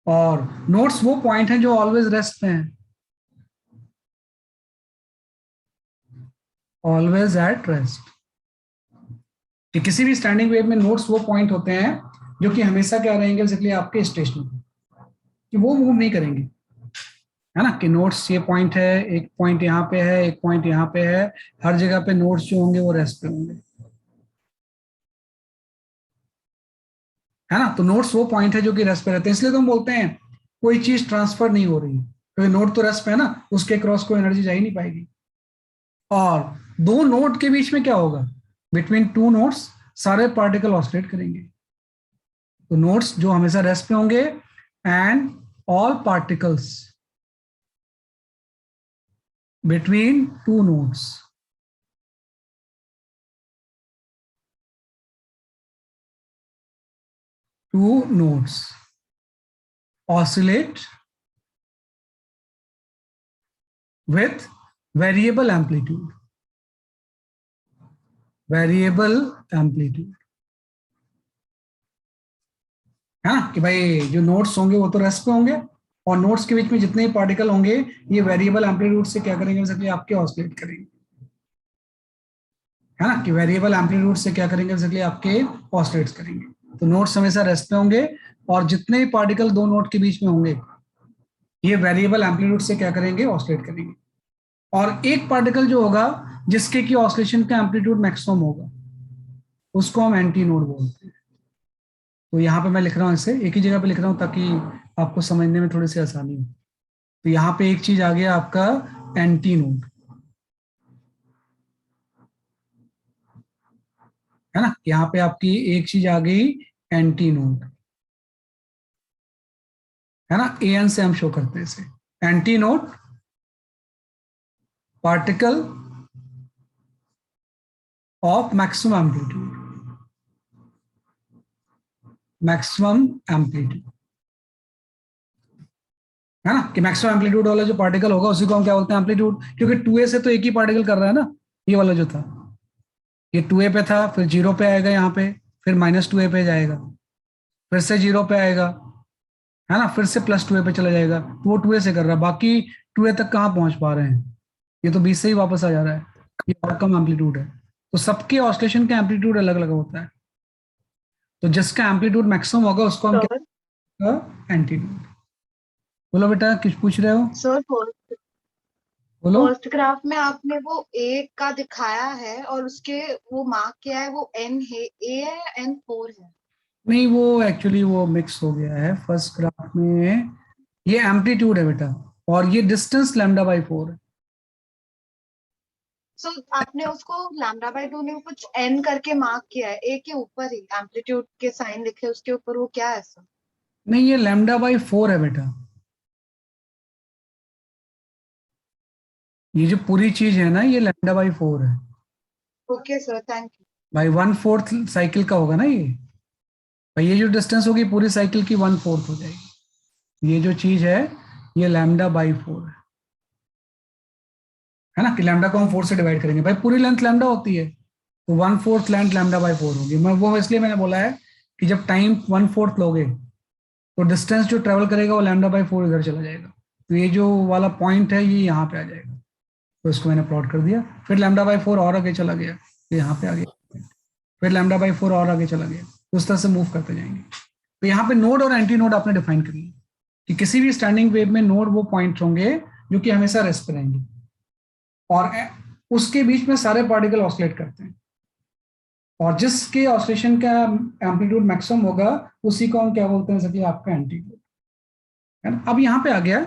और नोड्स वो पॉइंट हैं जो ऑलवेज रेस्ट में है, ऑलवेज एट रेस्ट। कि किसी भी स्टैंडिंग वेव में नोड्स वो पॉइंट होते हैं जो कि हमेशा क्या रहेंगे, बेसिकली आपके स्टेशनरी, कि वो मूव नहीं करेंगे, है ना। कि नोड्स ये पॉइंट है, एक पॉइंट यहाँ पे है, एक पॉइंट यहाँ पे है, हर जगह पे नोड्स जो होंगे वो रेस्ट पे होंगे, है ना। तो नोड्स वो पॉइंट है जो कि रेस्ट पे रहते हैं, इसलिए तो हम बोलते हैं कोई चीज ट्रांसफर नहीं हो रही, क्योंकि नोड तो रेस्ट पे है ना, उसके क्रॉस को एनर्जी जा ही नहीं पाएगी। और दो नोड के बीच में क्या होगा, बिटवीन टू नोड्स सारे पार्टिकल ऑसिलेट करेंगे। तो नोड्स जो हमेशा रेस्ट पे होंगे, and all particles between two nodes, two nodes oscillate with variable amplitude, variable amplitude, है ना। कि भाई जो नोड्स होंगे वो तो रेस्ट पे होंगे, और नोड्स के बीच में जितने भी पार्टिकल होंगे ये वेरिएबल एम्पलीट्यूड से क्या करेंगे, बेसिकली आपके ऑसिलेट करेंगे, है ना। कि वेरिएबल एम्पलीट्यूड से क्या करेंगे, बेसिकली आपके ऑसिलेट्स करेंगे। तो नोड्स हमेशा रेस्ट पे होंगे, और जितने भी पार्टिकल दो नोड के बीच में होंगे ये वेरिएबल एम्पलीट्यूड से क्या करेंगे, ऑसिलेट करेंगे। और एक पार्टिकल जो होगा जिसके की ऑसिलेशन का एम्पलीट्यूड मैक्सिमम होगा, उसको हम एंटी नोड बोलते हैं। तो यहाँ पे मैं लिख रहा हूँ, इसे एक ही जगह पे लिख रहा हूँ ताकि आपको समझने में थोड़ी सी आसानी हो। तो यहाँ पे एक चीज आ गया आपका एंटी नोड, है ना। यहाँ पे आपकी एक चीज आ गई एंटी नोड, है ना। एन से हम शो करते हैं इसे, anti node particle of maximum amplitude, maximum amplitude. है ना, कि मैक्सिमम एम्पलीट्यूड वाला जो पार्टिकल होगा उसी को हम क्या बोलते हैं, एम्पलीट्यूड, क्योंकि 2a से तो एक ही पार्टिकल कर रहा है ना, ये वाला जो था, ये 2a पे था, फिर 0 पे आएगा यहाँ पे, फिर -2a पे जाएगा, फिर से 0 पे आएगा, है ना, फिर से +2a पे चला जाएगा, तो वो 2a से कर रहा है, बाकी 2a तक कहाँ पहुंच पा रहे हैं, ये तो 20 से ही वापस आ जा रहा है, ये और कम एम्पलीट्यूड है। तो सबके ऑसिलेशन का एम्पलीट्यूड अलग अलग होता है, तो जिसका एम्पलीट्यूड मैक्सिमम होगा उसको हम सर क्या, एंटीट्यूड। बोलो बेटा, कुछ पूछ रहे हो, सर बोलो। फर्स्ट ग्राफ में आपने वो ए का दिखाया है और उसके वो मार्क किया है, वो एन है, ए है या N4 है? नहीं, वो एक्चुअली वो मिक्स हो गया है फर्स्ट ग्राफ में, ये एम्पलीट्यूड है बेटा, और ये डिस्टेंस λ/4 है। सो आपने उसको λ/2 ने कुछ एन करके मार्क किया है, ए के ऊपर ही एम्पलीट्यूड के साइन लिखे उसके ऊपर, वो क्या है सर? नहीं, ये λ/4 है बेटा, ये जो पूरी चीज है ना, ये λ/4 है ओके सर, थैंक यू। भाई, 1/4 साइकिल का होगा ना ये भाई, ये जो डिस्टेंस होगी पूरी साइकिल की 1/4 हो जाएगी, ये जो चीज है ये λ/4 है ना, कि लैम्डा को हम 4 से डिवाइड करेंगे भाई, पूरी लेंथ लैम्डा होती है, तो 1/4 लेंथ λ/4 होगी, मैं वो इसलिए मैंने बोला है कि जब टाइम 1/4 लोगे तो डिस्टेंस जो ट्रेवल करेगा वो λ/4 इधर चला जाएगा, तो ये जो वाला पॉइंट है ये यहाँ पे आ जाएगा, तो इसको मैंने प्लॉट कर दिया, फिर λ/4 और आगे चला गया, ये यहाँ पे आ गया, फिर λ/4 और आगे चला गया, तो उस तरह से मूव करते जाएंगे। तो यहाँ पे नोड और एंटी नोड आपने डिफाइन कर लिया कि किसी भी स्टैंडिंग वेव में नोड वो पॉइंट होंगे जो कि हमेशा रेस्ट पे रहेंगे, और उसके बीच में सारे पार्टिकल ऑसिलेट करते हैं, और जिसके ऑसिलेशन का एम्पलीट्यूड मैक्सिमम होगा उसी को हम क्या बोलते हैं, सके आपका एंटीट्यूड, है ना। अब यहाँ पे आ गया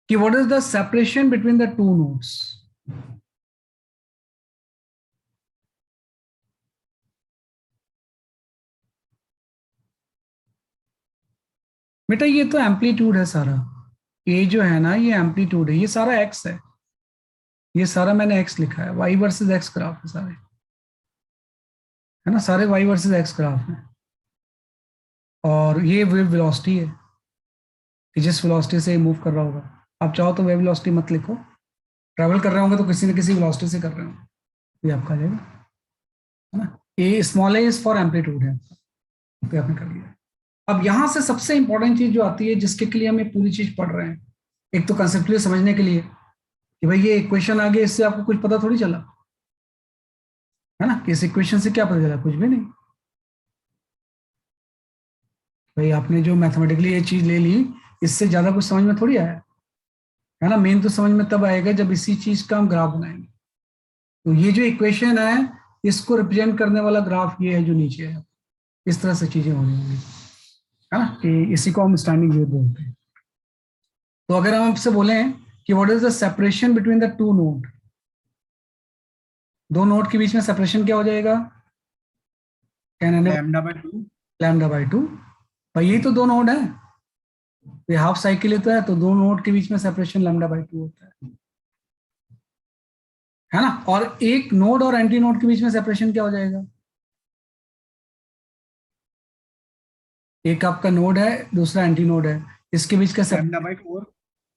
कि what is the separation between the two nodes. बेटा ये तो एम्पलीट्यूड है सारा, ये जो है ना ये एम्पलीट्यूड है, ये सारा एक्स है, ये सारा मैंने एक्स लिखा है, वाई वर्सेस एक्स ग्राफ है सारे, है ना, सारे वाई वर्सेस एक्स ग्राफ है, और ये वेव वेलोसिटी है कि जिस वेलोसिटी से मूव कर रहा होगा, आप चाहो तो वेव वेलोसिटी मत लिखो, ट्रैवल कर रहे होंगे तो किसी न किसी वेलोसिटी से कर रहे होंगे, ये आपका आ जाएगा, है ना, a small a is for amplitude है, तो आपने कर लिया। अब यहां से सबसे इंपॉर्टेंट चीज जो आती है जिसके लिए हम ये पूरी चीज पढ़ रहे हैं, एक तो कंसेप्चुअली समझने के लिए कि भाई ये इक्वेशन आ गई, इससे आपको कुछ पता थोड़ी चला, है ना, कि इस इक्वेशन से क्या पता चला, कुछ भी नहीं, भाई आपने जो मैथमेटिकली ये चीज ले ली इससे ज्यादा कुछ समझ में थोड़ी आया, है ना, मेन तो समझ में तब आएगा जब इसी चीज का हम ग्राफ बनाएंगे, तो ये जो इक्वेशन है इसको रिप्रेजेंट करने वाला ग्राफ ये है जो नीचे है, इस तरह से चीजें होनी होंगी, है ना, कि इसी को हम स्टैंडिंग वेव बोलते हैं। तो अगर हम आपसे बोलें कि what is the separation between the two node, दो नोड के बीच में सेपरेशन क्या हो जाएगा, λ/2। λ/2, भाई यही तो दो नोड है, ये हाफ साइकिल ही तो है, तो दो नोड के बीच में सेपरेशन λ/2 होता है ना, और एक नोड और एंटी नोड के बीच में सेपरेशन क्या हो जाएगा, एक आपका नोड है दूसरा एंटी नोड है, इसके बीच का λ/4।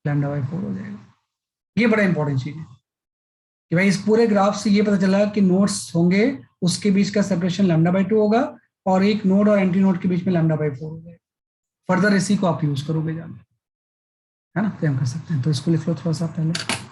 λ/4 हो जाएगा। ये बड़ा इंपॉर्टेंट चीज है कि भाई इस पूरे ग्राफ से ये पता चला कि नोड्स होंगे उसके बीच का सेपरेशन λ/2 होगा, और एक नोड और एंटी नोड के बीच में λ/4 हो जाएगा, फर्दर इसी को आप यूज करोगे जाने, है ना, तो हम कर सकते हैं, तो इसको लिख लो थोड़ा सा पहले।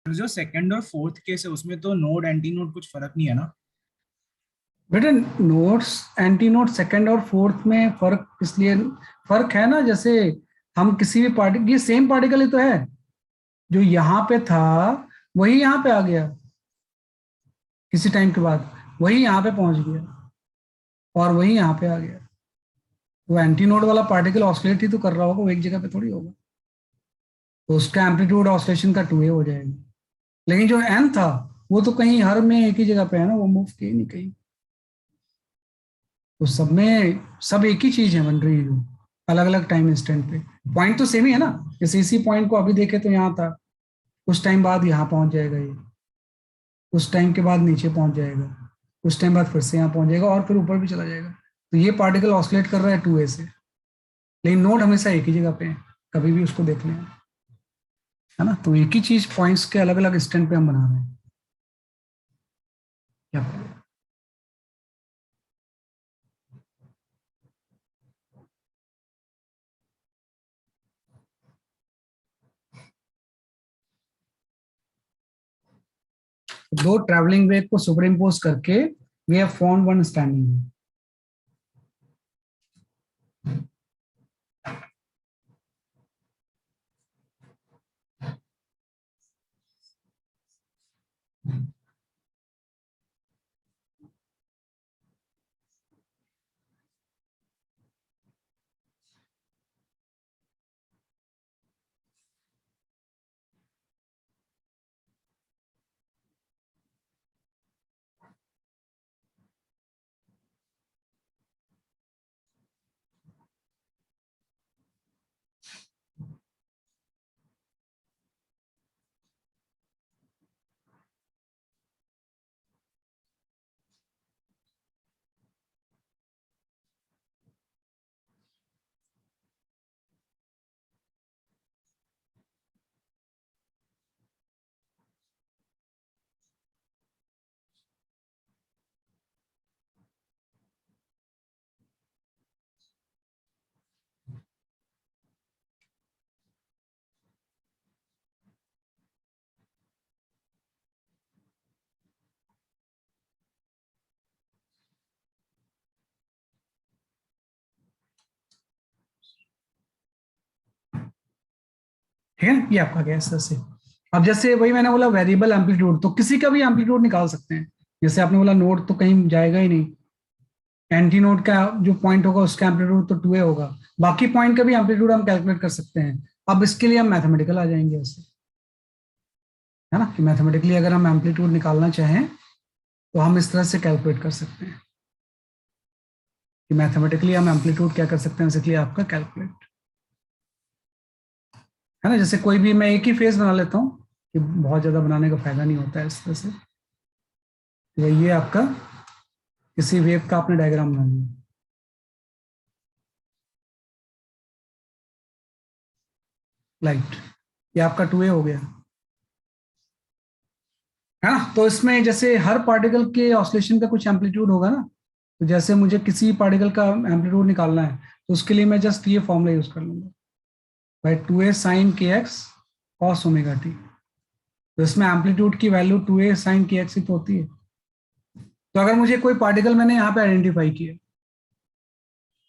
तो जो सेकंड और फोर्थ केस है उसमें तो नोड एंटी नोड कुछ फर्क नहीं है ना? बेटा नोड्स एंटी नोड सेकंड और फोर्थ में फर्क इसलिए फर्क है ना, जैसे हम किसी भी पार्टिकल, ये सेम पार्टिकल ही तो है, जो यहाँ पे था वही यहाँ पे आ गया, किसी टाइम के बाद वही यहाँ पे पहुंच गया और वही यहाँ पे आ गया। वो एंटी नोड वाला पार्टिकल ऑसिलेट ही तो कर रहा होगा, वो एक जगह पे थोड़ी होगा, तो उसका एम्पलीट्यूड ऑसिलेशन का 2a हो जाएगा। लेकिन जो n था वो तो कहीं हर में एक ही जगह पे है ना, वो मूव किए नहीं कहीं, तो सब में सब एक ही चीज है बन रही है, जो अलग अलग टाइम इंस्टेंट पे पॉइंट तो सेम ही है ना। जैसे इसी पॉइंट को अभी देखे तो यहाँ था, कुछ टाइम बाद यहाँ पहुंच जाएगा, ये कुछ टाइम के बाद नीचे पहुंच जाएगा, कुछ टाइम बाद फिर से यहाँ पहुंच जाएगा और फिर ऊपर भी चला जाएगा। तो ये पार्टिकल ऑसिलेट कर रहा है 2a से, लेकिन नोड हमेशा एक ही जगह पे है, कभी भी उसको देख लें, है ना। तो एक ही चीज पॉइंट्स के अलग अलग इंस्टेंट पे हम बना रहे हैं। क्या दो ट्रैवलिंग वेव को सुपर इम्पोज करके we have form one standing wave. ठीक है, ये आपका गया से। अब जैसे वही मैंने बोला वेरिएबल एम्पलीट्यूड, तो किसी का भी एम्पलीट्यूड निकाल सकते हैं। जैसे आपने बोला नोड तो कहीं जाएगा ही नहीं, एंटी नोड का जो पॉइंट होगा उसका एम्पलीट्यूड तो 2a होगा, बाकी पॉइंट का भी एम्पलीट्यूड हम कैलकुलेट कर सकते हैं। अब इसके लिए हम मैथमेटिकल आ जाएंगे ऐसे, है ना, कि मैथमेटिकली अगर हम एम्पलीट्यूड निकालना चाहें तो हम इस तरह से कैलकुलेट कर सकते हैं कि मैथमेटिकली हम एम्पलीट्यूड क्या कर सकते हैं, बेसिकली आपका कैलकुलेट, है ना। जैसे कोई भी मैं एक ही फेस बना लेता हूँ कि बहुत ज्यादा बनाने का फायदा नहीं होता है इस तरह से। तो ये आपका किसी वेव का आपने डायग्राम बना लिया, लाइट, ये आपका 2a हो गया, है ना। तो इसमें जैसे हर पार्टिकल के ऑसिलेशन का कुछ एम्पलीट्यूड होगा ना, तो जैसे मुझे किसी पार्टिकल का एम्पलीट्यूड निकालना है तो उसके लिए मैं जस्ट ये फॉर्मूला यूज कर लूंगा, by 2a sin kx cos omega t। तो इसमें एम्पलीट्यूड की वैल्यू 2a sin kx ही तो होती है। तो अगर मुझे कोई पार्टिकल मैंने यहाँ पे आइडेंटिफाई किया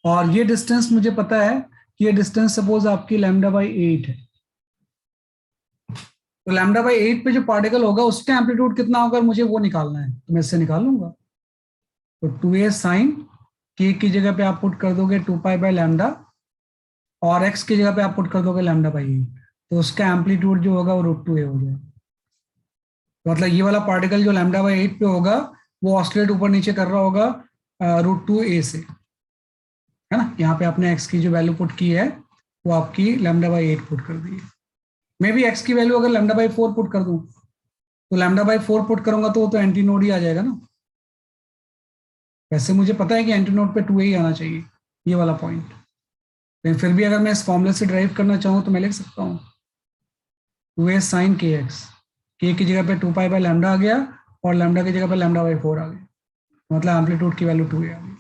और ये डिस्टेंस मुझे पता है कि ये डिस्टेंस सपोज आपकी λ/8 है, तो λ/8 पे जो पार्टिकल होगा उसका एम्पलीट्यूड कितना होगा मुझे वो निकालना है, तो मैं इससे निकाल लूंगा। तो 2a sin k की जगह पे आप पुट कर दोगे 2π/λ और x की जगह पे आप पुट कर दोगे λ/8, तो उसका एम्पलीट्यूड जो होगा वो √2a हो जाएगा। तो मतलब ये वाला पार्टिकल जो λ/8 पे होगा वो ऑसिलेट ऊपर नीचे कर रहा होगा √2a से, है ना। यहाँ पे आपने x की जो वैल्यू पुट की है वो आपकी λ/8 पुट कर दी है। मैं भी x की वैल्यू अगर λ/4 पुट कर दूं तो λ/4 पुट करूंगा तो वो तो एंटी नोड ही आ जाएगा ना। वैसे मुझे पता है कि एंटी नोड पे 2a ही आना चाहिए, ये वाला पॉइंट, लेकिन फिर भी अगर मैं इस फॉर्मूले से ड्राइव करना चाहूँ तो मैं लिख सकता हूँ 2a sin kx, k की जगह पे 2π/λ आ गया और लैम्डा की जगह पे λ/4 आ गया, मतलब एम्पलीट्यूड की वैल्यू 2a आ गई।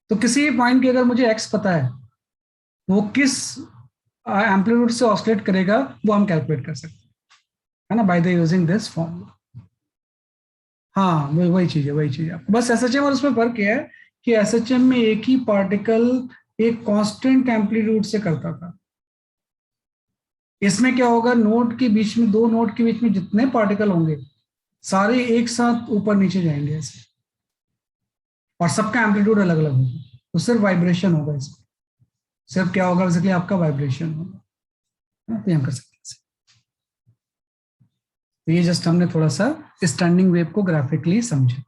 तो किसी भी पॉइंट की अगर मुझे x पता है तो वो किस एम्पलीट्यूड से ऑसिलेट करेगा वो हम कैलकुलेट कर सकते हैं। है ना, by the using this formula. हाँ वही चीज है, वही चीज है। बस एसएचएम और उसमें फर्क क्या है कि एसएचएम में एक ही पार्टिकल एक कांस्टेंट एम्पलीट्यूड से करता था। इसमें क्या होगा, नोड के बीच में, दो नोड के बीच में जितने पार्टिकल होंगे सारे एक साथ ऊपर नीचे जाएंगे ऐसे, और सबका एम्पलीट्यूड अलग अलग होगा, तो सिर्फ वाइब्रेशन होगा इसमें, सिर्फ क्या होगा बेसिकली आपका वाइब्रेशन होगा। तो हम कर सकते हैं। तो ये जस्ट हमने थोड़ा सा स्टैंडिंग वेव को ग्राफिकली समझा।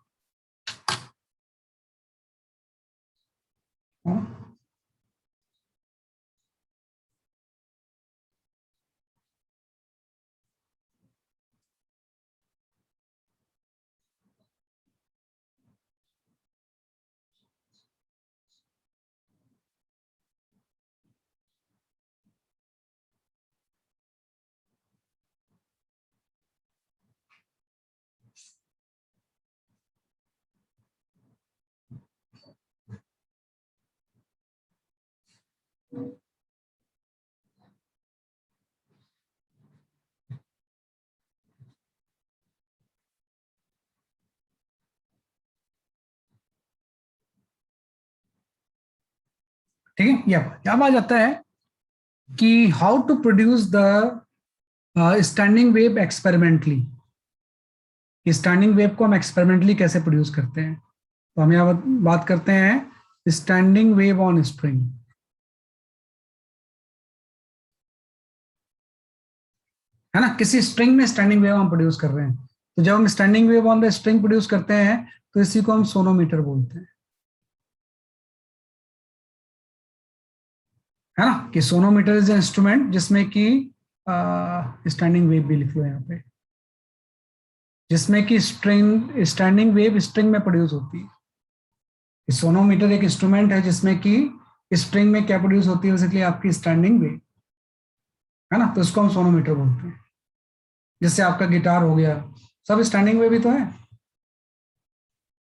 ठीक है, ये अब आ जाता है कि how to produce the standing wave experimentally. Standing wave को हम एक्सपेरिमेंटली कैसे प्रोड्यूस करते हैं, तो हम यहाँ बात करते हैं स्टैंडिंग वेव ऑन स्ट्रिंग। है ना, किसी स्ट्रिंग में स्टैंडिंग वेव हम प्रोड्यूस कर रहे हैं, तो जब हम standing wave on the string produce करते हैं तो इसी को हम सोनोमीटर बोलते हैं। है ना, कि सोनोमीटर इज इंस्ट्रूमेंट जिसमें कि स्टैंडिंग वेव भी लिख लो यहाँ पे, जिसमें कि स्टैंडिंग वेव स्ट्रिंग में प्रोड्यूस होती है। सोनोमीटर एक इंस्ट्रूमेंट है जिसमें कि स्ट्रिंग में क्या प्रोड्यूस होती है, बेसिकली आपकी स्टैंडिंग वेव। है ना, तो इसको हम सोनोमीटर बोलते हैं। जैसे आपका गिटार हो गया, सब स्टैंडिंग वेव ही तो है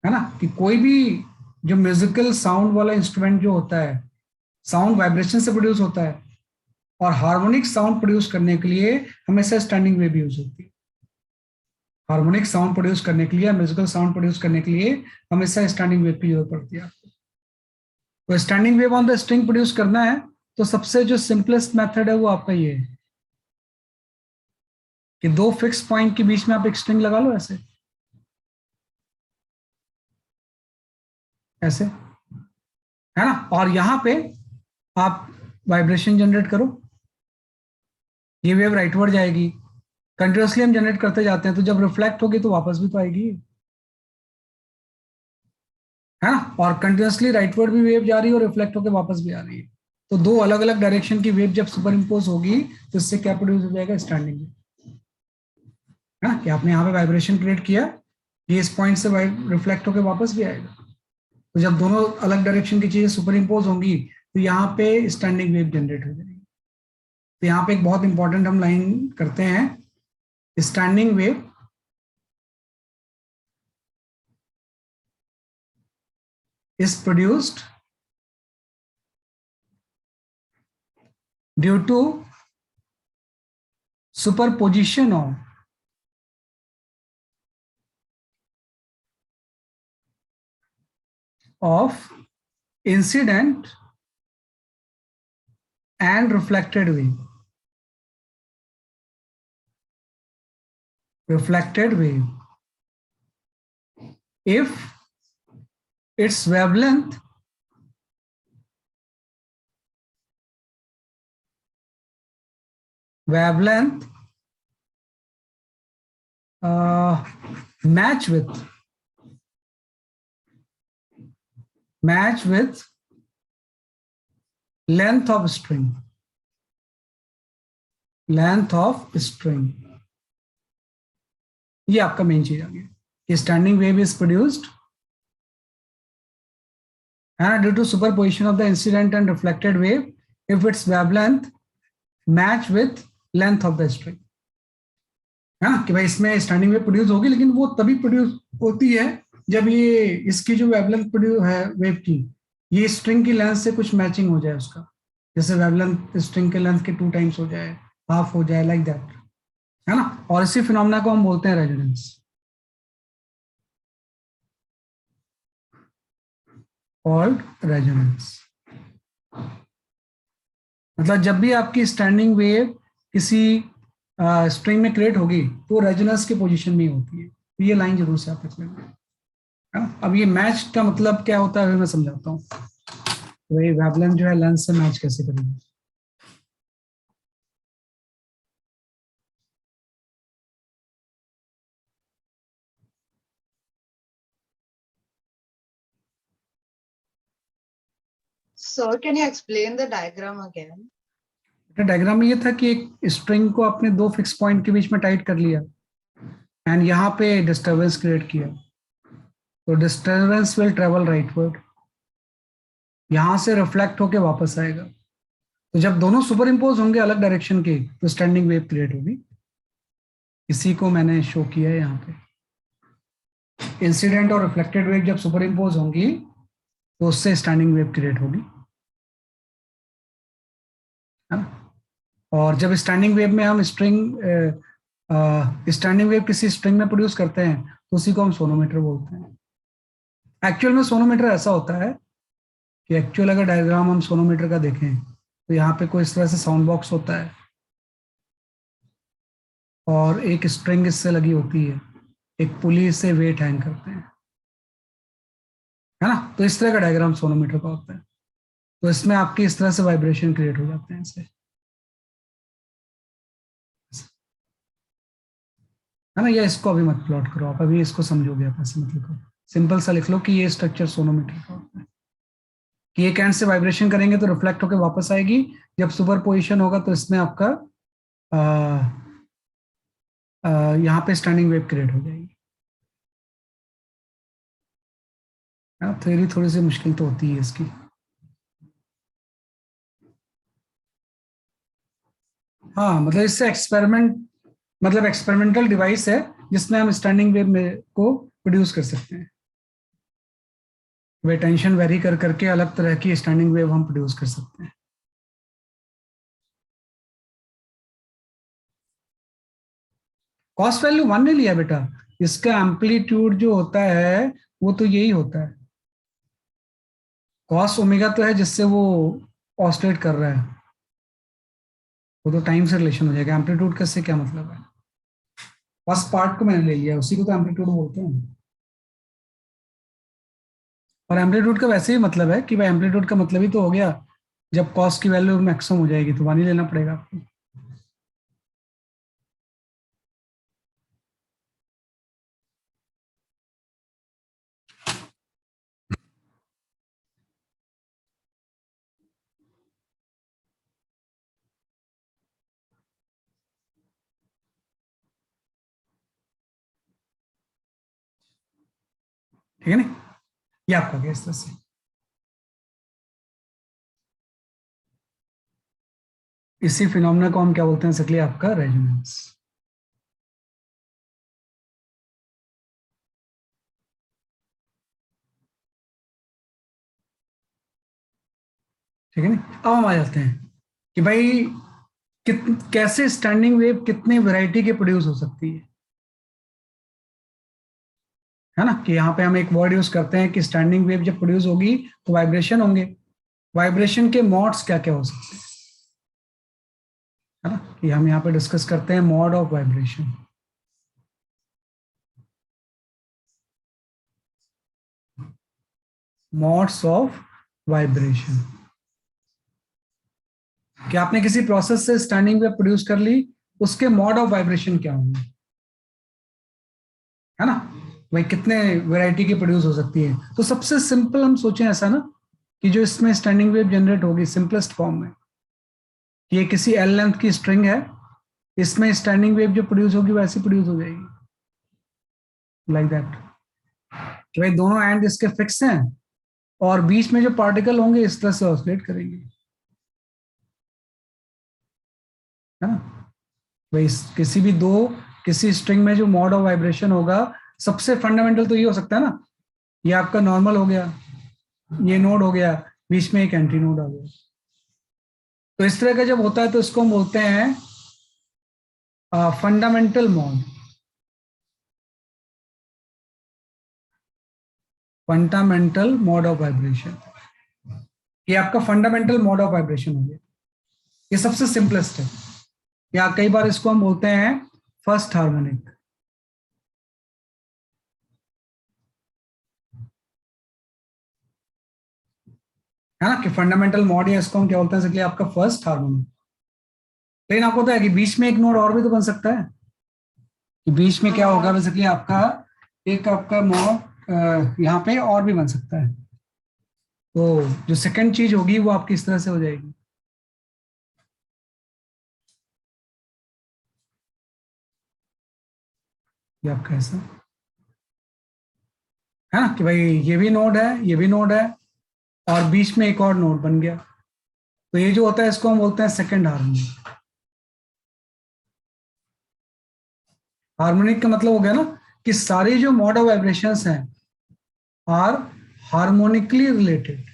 ना, कि कोई भी जो म्यूजिकल साउंड वाला इंस्ट्रूमेंट जो होता है, साउंड वाइब्रेशन से प्रोड्यूस होता है, और हार्मोनिक साउंड प्रोड्यूस करने के लिए हमेशा स्टैंडिंग वेव यूज होती है। हार्मोनिक साउंड प्रोड्यूस करने के लिए, म्यूजिकल साउंड प्रोड्यूस करने के लिए हमेशा स्टैंडिंग वेव की जरूरत पड़ती है आपको। तो standing wave on the string produce करना है तो सबसे जो सिंपलेस्ट मेथड है वो आपका ये है कि दो फिक्स पॉइंट के बीच में आप एक स्ट्रिंग लगा लो ऐसे, ऐसे, है ना, और यहां पे आप वाइब्रेशन जनरेट करो, ये वेव राइटवर्ड जाएगी। कंटिन्यूअसली हम जनरेट करते जाते हैं, तो जब रिफ्लेक्ट होगी तो वापस भी तो आएगी, है ना, और कंटिन्यूअसली राइटवर्ड भी वेव जा रही है और रिफ्लेक्ट होकर वापस भी आ रही है। तो दो अलग अलग डायरेक्शन की वेव जब सुपर इम्पोज होगी तो इससे क्या प्रोड्यूस हो जाएगा, स्टैंडिंग वेव। है ना, कि आपने यहाँ पे वाइब्रेशन क्रिएट किया, ये इस पॉइंट से रिफ्लेक्ट होकर वापस भी आएगा। तो जब दोनों अलग डायरेक्शन की चीजें सुपर इम्पोज होंगी तो यहाँ पे स्टैंडिंग वेव जनरेट हो जाएगी। तो यहाँ पे एक बहुत इंपॉर्टेंट हम लाइन करते हैं, standing wave is produced due to superposition of incident and reflected wave. Reflected wave. If its wavelength match with length of string. ये आपका मेन चीज आ गया। Standing wave is produced due to superposition of the incident and reflected wave if its wavelength match with length of the string। है ना, कि भाई इसमें standing wave produce होगी, लेकिन वो तभी प्रोड्यूस होती है जब ये इसकी जो वेवलेंथ प्रोड्यूस है वेव की, ये स्ट्रिंग की लेंथ से कुछ मैचिंग हो जाए उसका, जैसे वेवलेंथ स्ट्रिंग के लेंथ के 2 टाइम्स हो जाए, हाफ हो जाए, लाइक दैट। है ना, और इसी फिनोमेना को हम बोलते हैं रेजोनेंस, कॉल्ड रेजोनेंस। मतलब जब भी आपकी स्टैंडिंग वेव किसी स्ट्रिंग में क्रिएट होगी तो रेजोनेंस की पोजीशन में ही होती है। तो ये लाइन जरूर से आप रख लेना, है ना। अब ये मैच का मतलब क्या होता है मैं समझाता हूँ। वही वेवलेंथ जो है लेंस से मैच कैसे करेंगे। Sir, can you explain the diagram again? Diagram में ये था कि एक स्ट्रिंग को आपने दो फिक्स पॉइंट के बीच में टाइट कर लिया एंड यहाँ पे डिस्टर्बेंस क्रिएट किया, तो डिस्टर्बेंस विल ट्रेवल राइटवर्ड, यहां से रिफ्लेक्ट होके वापस आएगा। तो जब दोनों सुपर इम्पोज होंगे अलग डायरेक्शन के तो स्टैंडिंग वेव क्रिएट होगी। इसी को मैंने शो किया है यहाँ पे। इंसिडेंट और रिफ्लेक्टेड वेव जब सुपर इम्पोज होंगी तो उससे स्टैंडिंग वेव क्रिएट होगी, है ना। और जब स्टैंडिंग वेव में हम स्टैंडिंग वेव किसी स्ट्रिंग में प्रोड्यूस करते हैं तो उसी को हम सोनोमीटर बोलते हैं। एक्चुअल में सोनोमीटर ऐसा होता है कि एक्चुअल अगर डायग्राम हम सोनोमीटर का देखें तो यहाँ पे कोई इस तरह से साउंड बॉक्स होता है और एक स्ट्रिंग इससे लगी होती है, एक पुली से वेट हैंग करते हैं, है ना। तो इस तरह का डायग्राम सोनोमीटर का होता है। तो इसमें आपकी इस तरह से वाइब्रेशन क्रिएट हो जाते हैं इससे, है ना। या इसको अभी मत प्लॉट करो, आप अभी इसको समझोगे, आप ऐसे मत लिखो, सिंपल सा लिख लो कि ये स्ट्रक्चर सोनोमीटर का होता है कि एक एंड से वाइब्रेशन करेंगे तो रिफ्लेक्ट होकर वापस आएगी, जब सुपर पोजिशन होगा तो इसमें आपका यहाँ पे स्टैंडिंग वेव क्रिएट हो जाएगी। थ्योरी थोड़ी सी मुश्किल तो होती है इसकी। हाँ मतलब इससे एक्सपेरिमेंटल डिवाइस है जिसमें हम स्टैंडिंग वेव में को प्रोड्यूस कर सकते हैं। वे टेंशन वेरी कर करके अलग तरह की स्टैंडिंग वेव हम प्रोड्यूस कर सकते हैं। कॉस वैल्यू 1 ने लिया बेटा, इसका एम्पलीट्यूड जो होता है वो तो यही होता है। कॉस ओमेगा तो है जिससे वो ऑसिलेट कर रहा है, वो तो टाइम से रिलेशन हो जाएगा। एम्पलीट्यूड का से क्या मतलब है, फर्स्ट पार्ट को मैंने ले लिया, उसी को तो एम्पलीट्यूड बोलते हैं। और एम्पलीट्यूड का वैसे ही मतलब है कि भाई एम्पलीट्यूड का मतलब ही तो हो गया जब कॉस की वैल्यू मैक्सिमम हो जाएगी तो 1 ही लेना पड़ेगा आपको। ठीक है ना, ये आपका गया इस तरह से। इसी फिनोमेना को हम क्या बोलते हैं सकली, आपका रेजोनेंस। ठीक है ना। अब हम आ जाते हैं कि भाई कैसे स्टैंडिंग वेव कितने वैरायटी के प्रोड्यूस हो सकती है ना। कि यहाँ पे हम एक वर्ड यूज करते हैं कि स्टैंडिंग वेव जब प्रोड्यूस होगी तो वाइब्रेशन होंगे। वाइब्रेशन के मोड्स क्या क्या हो सकते हैं, है ना। कि हम यहाँ पे डिस्कस करते हैं mode of vibration. Modes of vibration, कि आपने किसी प्रोसेस से स्टैंडिंग वेव प्रोड्यूस कर ली, उसके मोड ऑफ वाइब्रेशन क्या होंगे, है ना। भाई कितने वैरायटी की प्रोड्यूस हो सकती है। तो सबसे सिंपल हम सोचें ऐसा ना कि जो इसमें स्टैंडिंग वेव जनरेट होगी सिंपलेस्ट फॉर्म में, कि ये किसी एल लेंथ की स्ट्रिंग है, इसमें स्टैंडिंग वेव जो प्रोड्यूस होगी वैसी प्रोड्यूस हो जाएगी लाइक दैट। भाई दोनों एंड इसके फिक्स हैं और बीच में जो पार्टिकल होंगे इस तरह से ऑसिलेट करेंगे, है ना। भाई किसी स्ट्रिंग में जो मोड ऑफ वाइब्रेशन होगा, सबसे फंडामेंटल तो ये हो सकता है ना, ये आपका नॉर्मल हो गया, ये नोड हो गया, बीच में एक एंटी नोड आ गया। तो इस तरह का जब होता है तो इसको हम बोलते हैं fundamental mode, fundamental mode of vibration, ये आपका फंडामेंटल मोड ऑफ वाइब्रेशन हो गया। ये सबसे सिंपलेस्ट है, या कई बार इसको हम बोलते हैं फर्स्ट हार्मोनिक। है ना, कि फंडामेंटल मोड, या इसको हम क्या बोलते हैं इसलिए आपका फर्स्ट हार्मोनिक। लेकिन आपको पता है कि बीच में एक नोड और भी तो बन सकता है, कि बीच में क्या होगा बेसिकली आपका एक आपका मोड यहाँ पे और भी बन सकता है। तो जो सेकंड चीज होगी वो आपकी इस तरह से हो जाएगी। ये आपका ऐसा है ना, कि भाई ये भी नोड है, ये भी नोड है, और बीच में एक और नोड बन गया। तो ये जो होता है इसको हम बोलते हैं सेकंड हार्मोनिक। हार्मोनिक का मतलब हो गया ना कि सारे जो मोड ऑफ वाइब्रेशंस हैं आर हार्मोनिकली रिलेटेड।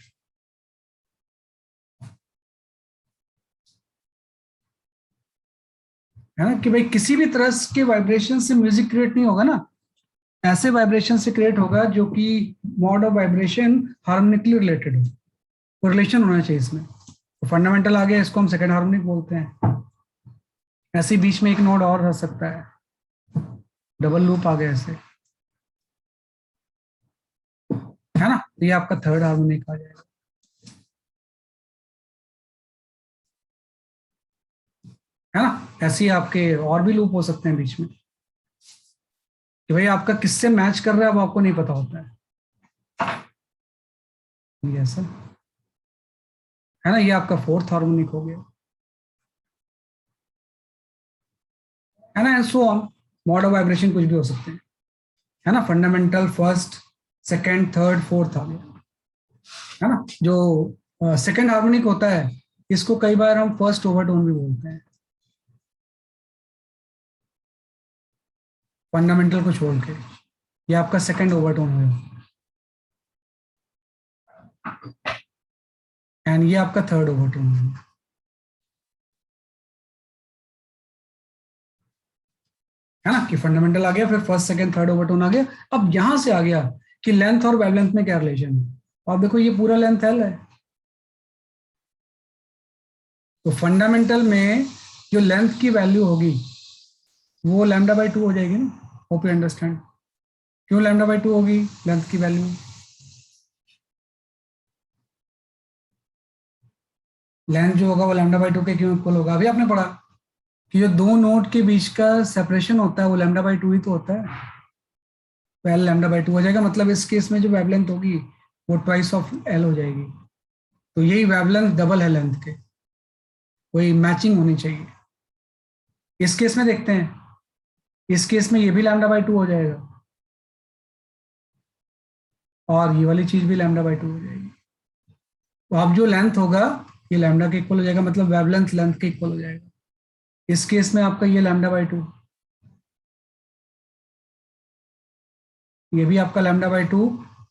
है ना, कि भाई किसी भी तरह के वाइब्रेशन से म्यूजिक क्रिएट नहीं होगा ना, ऐसे वाइब्रेशन से क्रिएट होगा जो कि mode of vibration harmonically related हो, तो रिलेशन होना चाहिए इसमें। तो फंडामेंटल आ गया, इसको हम सेकंड हार्मोनिक बोलते हैं। ऐसे ही बीच में एक नोड और रह सकता है, डबल लूप आ गया ऐसे, है ना, तो ये आपका थर्ड हार्मोनिक आ जाएगा। है ना, ऐसे ही आपके और भी लूप हो सकते हैं बीच में, कि भाई आपका किससे मैच कर रहा है वो आपको नहीं पता होता है। ये ऐसा है ना, ये आपका फोर्थ हार्मोनिक हो गया। है ना, so on, mode of vibration कुछ भी हो सकते हैं। है ना, fundamental, first, second, third, fourth आ गया। है ना, जो सेकंड हार्मोनिक होता है इसको कई बार हम फर्स्ट ओवरटोन भी बोलते हैं, फंडामेंटल को छोड़ के। ये आपका सेकंड ओवरटोन है, एंड ये आपका थर्ड ओवरटोन है। है ना, कि फंडामेंटल आ गया, फिर फर्स्ट सेकंड थर्ड ओवरटोन आ गया। अब यहां से आ गया कि लेंथ और वेवलेंथ में क्या रिलेशन है। अब देखो ये पूरा लेंथ एल है, तो फंडामेंटल में जो लेंथ की वैल्यू होगी वो लैम्डा बाई टू हो जाएगी ना। होप यू अंडरस्टैंड क्यों लैम्डा बाई टू होगी लेंथ की वैल्यू। लेंथ जो होगा वो लैम्डा बाई टू के क्यों इक्वल होगा, अभी आपने पढ़ा कि जो दो नोड के बीच का सेपरेशन होता है वो लैम्डा बाई टू ही तो होता है। तो एल लैम्डा बाई टू हो जाएगा, मतलब इस केस में जो वेवलेंथ होगी वो ट्वाइस ऑफ एल हो जाएगी। तो यही वेवलेंथ डबल है लेंथ के, वही मैचिंग होनी चाहिए। इस केस में देखते हैं, इस केस में ये भी लैम्डा बाई टू हो जाएगा और ये वाली चीज भी लैम्डा बाई टू हो जाएगी। तो अब जो लेंथ होगा ये लैम्डा के इक्वल हो जाएगा, मतलब वेवलेंथ लेंथ के इक्वल हो जाएगा। इस केस में आपका ये लैम्डा बाई टू, ये भी आपका लैम्डा बाई टू,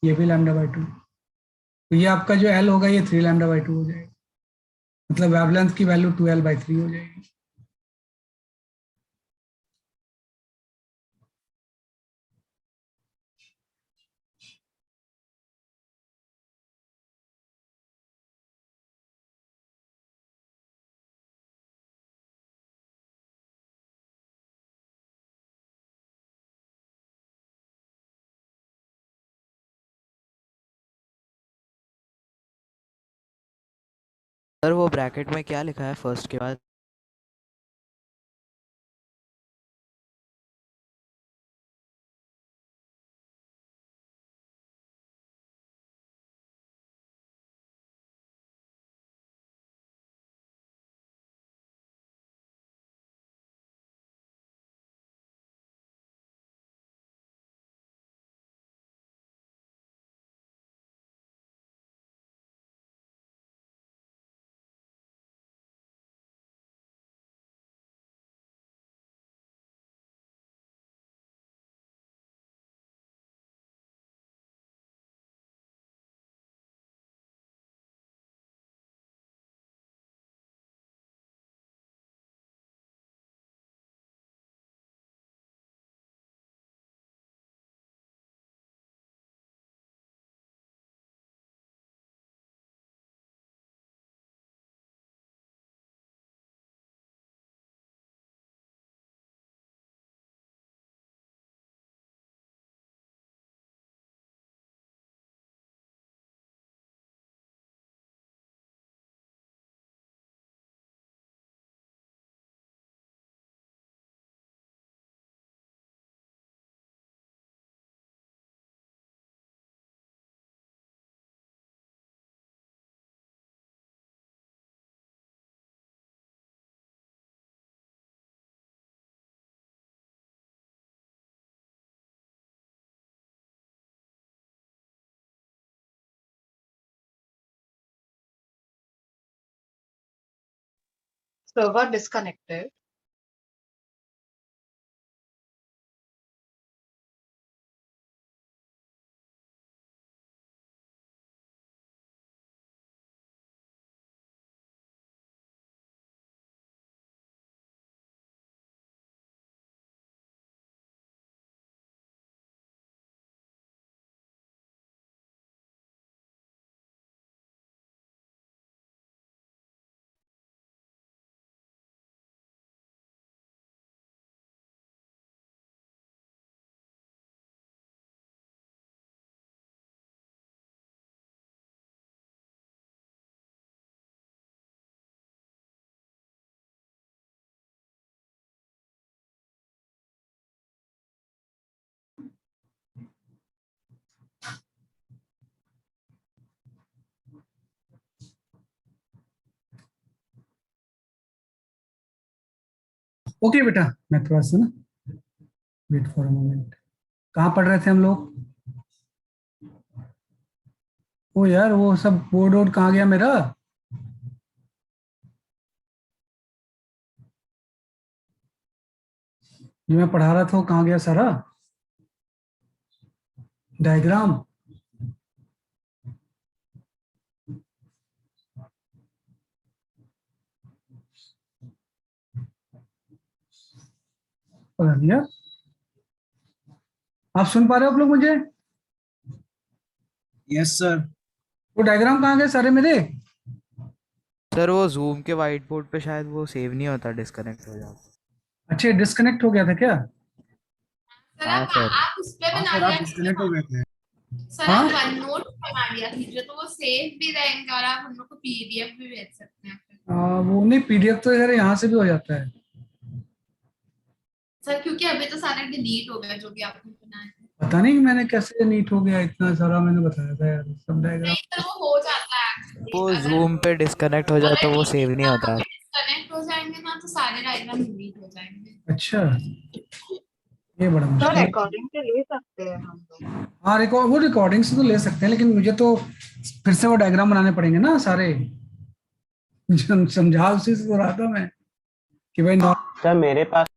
ये भी लैम्डा बाई टू। तो ये आपका जो एल होगा ये थ्री लैम्डा बाई टू हो जाएगा, मतलब वेवलेंथ की value to L by three हो जाएगी। सर वो ब्रैकेट में क्या लिखा है फर्स्ट के बाद? server disconnected. ओके बेटा, मैं थोड़ा सा ना वेट फॉर अ मोमेंट। कहाँ पढ़ रहे थे हम लोग? ओ यार, वो सब बोर्ड वोर्ड कहाँ गया मेरा? जो मैं पढ़ा रहा था वो कहाँ गया सारा? डायग्राम। पढ़ा दिया? आप सुन पा रहे हो आप लोग मुझे? Yes sir. वो डायग्राम कहाँ गए सारे मेरे? सर वो जूम के व्हाइट बोर्ड पे शायद वो सेव नहीं होता, डिस्कनेक्ट हो जाता। अच्छा, डिस्कनेक्ट हो गया था क्या? सर हाँ सर। आप उस पे हाँ बना सर, आप दिया डिस्कनेक्ट हो गए थे। सर हाँ? आप वन नोट बना दिया कीजिए तो वो सेव भी रहेंगे और आप हम लोग को पीडीएफ भी भेज सकते हैं फिर। वो नहीं, पीडीएफ तो यार यहाँ से भी हो जाता है। सर क्योंकि अभी तो सारा डिलीट हो गया जो भी आपने बनाया है। पता नहीं मैंने कैसे नीट हो गया, इतना सारा मैंने बताया था यार, सब डायग्राम। नहीं सर वो हो जाता है actually। वो अगर जूम पे डिस्कनेक्ट हो जाए तो वो सेव नहीं होता। डिस्कनेक्ट हो जाएंगे ना तो सारे डायग्राम डिलीट हो जाएंगे। अच्छा, ये बड़ा तो मुश्किल है। रिकॉर्डिंग से ले सकते हैं हम लोग। हाँ, वो रिकॉर्डिंग से तो ले सकते हैं, लेकिन मुझे तो फिर से वो डायग्राम बनाने पड़ेंगे ना सारे। समझा उसी से तो रहा था मैं कि भाई सर मेरे पास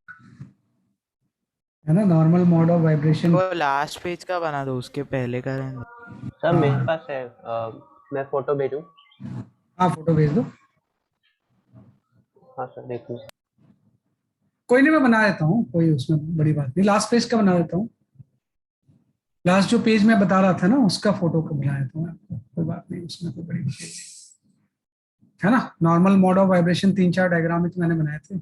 है ना, नॉर्मल मोड ऑफ वाइब्रेशन। वो लास्ट पेज का बना दो, उसके पहले का रहने दो। सर मेरे पास है, मैं फोटो भेजूं? हाँ, फोटो भेज दो। हाँ सर, देख लीजिए। कोई नहीं, मैं बना देता हूँ, कोई उसमें बड़ी बात नहीं। लास्ट पेज का बना देता हूँ। लास्ट जो पेज मैं बता रहा था ना, उसका फोटो को बना देता हूँ आपको, कोई बात नहीं, उसमें कोई बड़ी बात नहीं है ना। Normal mode of vibration 3-4 diagram ही तो मैंने बनाए थे।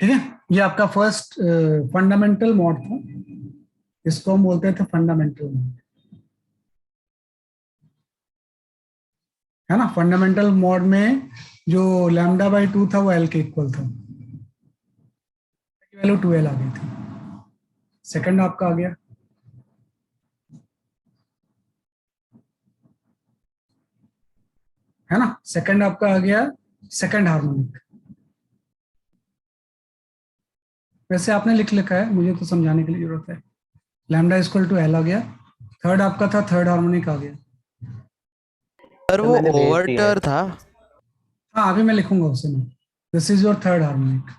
ठीक है, ये आपका फर्स्ट फंडामेंटल मॉड था। इसको हम बोलते थे फंडामेंटल मॉड, है ना। फंडामेंटल मॉड में जो λ/2 था वो L के इक्वल था, वैल्यू 2L आ गई थी। सेकंड आपका आ गया, है ना। सेकंड आपका आ गया सेकंड हार्मोनिक। वैसे आपने लिख लिखा है, मुझे तो समझाने की जरूरत है। λ=L आ गया। थर्ड आपका था थर्ड हार्मोनिक आ गया। सर सर वो मैंने भेज दिया है। ओवरटर था। हाँ, अभी मैं लिखूंगा उसे मैं। This is your third harmonic,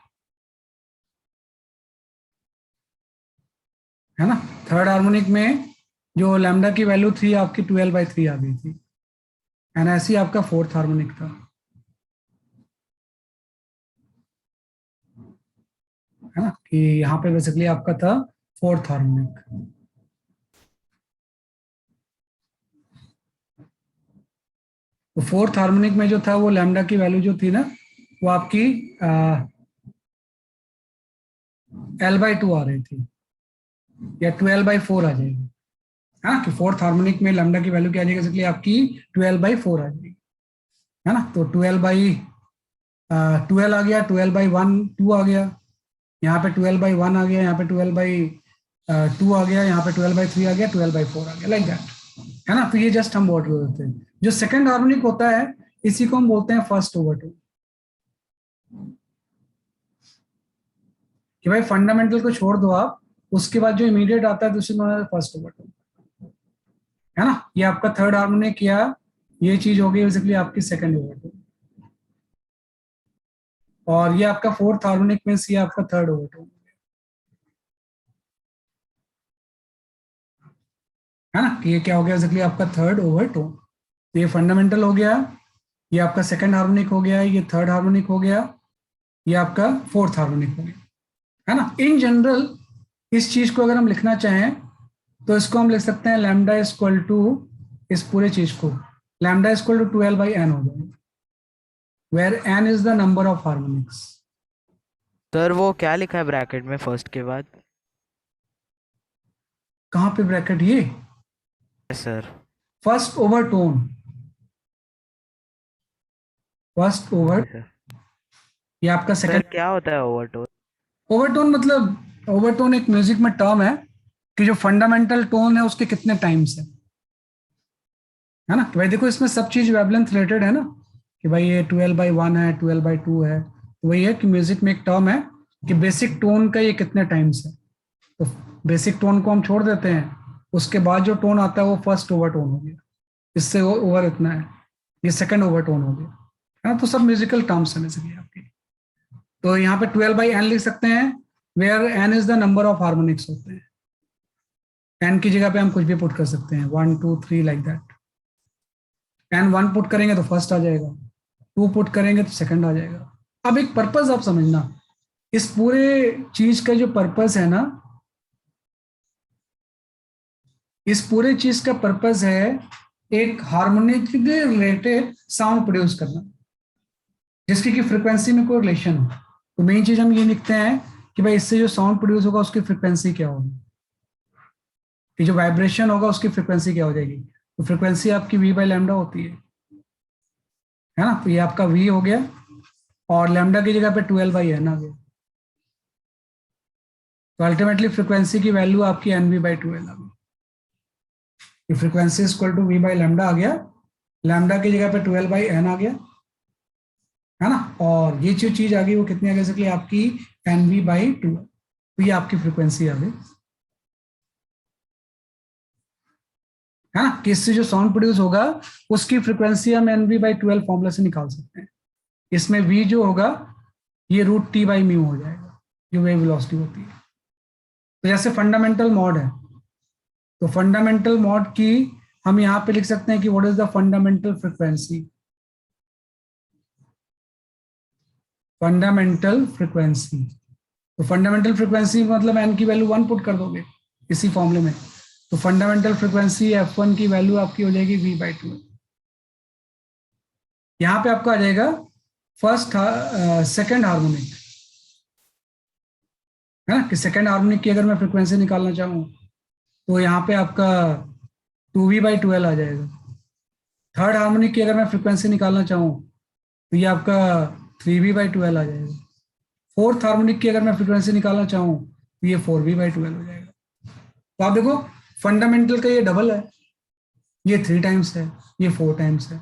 है ना। थर्ड हार्मोनिक में जो लैम्डा की वैल्यू थी आपकी 2L/3 आ गई थी, एंड ऐसे ही आपका फोर्थ हार्मोनिक था, है ना। कि यहाँ पे बेसिकली आपका था फोर्थ हार्मोनिक। तो फोर्थ हार्मोनिक में जो था वो लैम्डा की वैल्यू जो थी ना, वो आपकी L/2 आ रही थी, या 12/4 आ जाएगी। है ना, कि फोर्थ हार्मोनिक में लैम्डा की वैल्यू क्या आ जाएगी बेसिकली आपकी 12/4 आ जाएगी, है ना। तो 12/12 आ गया, 12/1 2 आ गया, यहाँ पे 12/1 आ गया, यहाँ पे 12/2 आ गया, यहाँ पे 12/3 आ गया, 12/4 आ गया, लाइक दैट, है ना। तो ये जस्ट हम बोल रहे होते हैं। जो सेकंड हार्मोनिक होता है इसी को हम बोलते हैं फर्स्ट ओवरटोन, कि भाई फंडामेंटल को छोड़ दो आप, उसके बाद जो इमीडिएट आता है दूसरी फर्स्ट ओवरटोन, है ना। ये आपका थर्ड हार्मोनिक या ये चीज हो गई बेसिकली आपकी सेकंड ओवरटोन, और ये आपका फोर्थ हार्मोनिक में ये आपका थर्ड ओवरटोन, है ना। ये क्या हो गया बेसिकली आपका थर्ड ओवरटोन। तो ये फंडामेंटल हो गया, ये आपका सेकंड हार्मोनिक हो गया, ये थर्ड हार्मोनिक हो गया, ये आपका फोर्थ हार्मोनिक हो गया, है ना। इन जनरल इस चीज को अगर हम लिखना चाहें तो इसको हम लिख सकते हैं लैम्डा इक्वल टू, इस पूरे चीज को लैम्डा इक्वल टू 12/n हो जाएगा, where n is the number of harmonics. Sir वो क्या लिखा है ब्रैकेट में फर्स्ट के बाद? कहाँ पे ब्रैकेट? ये sir first overtone, first over, sir ये आपका सर सेकंड क्या होता है ओवरटोन? ओवरटोन। मतलब ओवरटोन एक म्यूजिक में टर्म है कि जो फंडामेंटल टोन है उसके कितने टाइम्स है ना। कि भाई देखो इसमें सब चीज वेवलेंथ रिलेटेड है ना, कि भाई ये 12/1 है, 12/2 है, तो वही है कि म्यूजिक में एक टर्म है कि बेसिक टोन का ये कितने टाइम्स है। तो बेसिक टोन को हम छोड़ देते हैं, उसके बाद जो टोन आता है वो फर्स्ट ओवरटोन हो गया, इससे ओवर इतना है, ये सेकंड ओवरटोन हो गया, है ना। तो सब म्यूजिकल टर्म्स है बेसिकली आपके। तो यहाँ पे 12/n लिख सकते हैं, where n is the number of harmonics होते हैं। n की जगह पे हम कुछ भी पुट कर सकते हैं, 1 2 3 लाइक दैट। n 1 पुट करेंगे तो फर्स्ट आ जाएगा, 2 पुट करेंगे तो सेकंड आ जाएगा। अब एक पर्पस आप समझना, इस पूरे चीज का जो पर्पस है ना, इस पूरे चीज का पर्पस है एक हार्मोनिक रिलेटेड साउंड प्रोड्यूस करना, जिसकी की फ्रिक्वेंसी में कोई रिलेशन हो। तो मेन चीज हम ये लिखते हैं कि भाई इससे जो साउंड प्रोड्यूस होगा उसकी फ्रिक्वेंसी क्या होगी, कि जो वाइब्रेशन होगा उसकी फ्रिक्वेंसी क्या हो जाएगी। तो फ्रिक्वेंसी आपकी v/λ होती है ना। तो ये आपका v हो गया, और लैम्डा की जगह पे 12/n आ गया, तो अल्टीमेटली फ्रिक्वेंसी की वैल्यू आपकी nv/12 आ गई। फ्रिक्वेंसी इक्वल टू v/λ आ गया, लैम्डा की जगह पे 12/n आ गया, है ना। और ये जो चीज आ गई वो कितनी आ गई बेसिकली आपकी nv/2, तो ये आपकी फ्रिक्वेंसी आ गई, है ना। कि इससे जो साउंड प्रोड्यूस होगा उसकी फ्रिक्वेंसी हम nv/12 फॉर्मूला से निकाल सकते हैं। इसमें v जो होगा ये √t/μ हो जाएगा, जो वेव वेलोसिटी होती है। तो जैसे फंडामेंटल मॉड है, तो फंडामेंटल मॉड की हम यहाँ पे लिख सकते हैं कि what is the fundamental frequency, fundamental frequency. तो फंडामेंटल फ्रिक्वेंसी मतलब n की वैल्यू 1 पुट कर दोगे इसी फॉर्मूले में, तो फंडामेंटल फ्रिक्वेंसी f1 की वैल्यू आपकी हो जाएगी v/2। यहाँ पे आपका आ जाएगा फर्स्ट सेकंड हार्मोनिक, है ना। कि सेकंड हार्मोनिक की अगर मैं फ्रिक्वेंसी निकालना चाहूँ तो यहाँ पे आपका 2v/12 आ जाएगा। थर्ड हार्मोनिक की अगर मैं फ्रिक्वेंसी निकालना चाहूँ तो ये आपका 3v/12 आ जाएगा। फोर्थ हार्मोनिक की अगर मैं फ्रिक्वेंसी निकालना चाहूँ तो ये 4v/12 हो जाएगा। तो आप देखो फंडामेंटल का ये डबल है, ये 3 टाइम्स है, ये 4 टाइम्स है।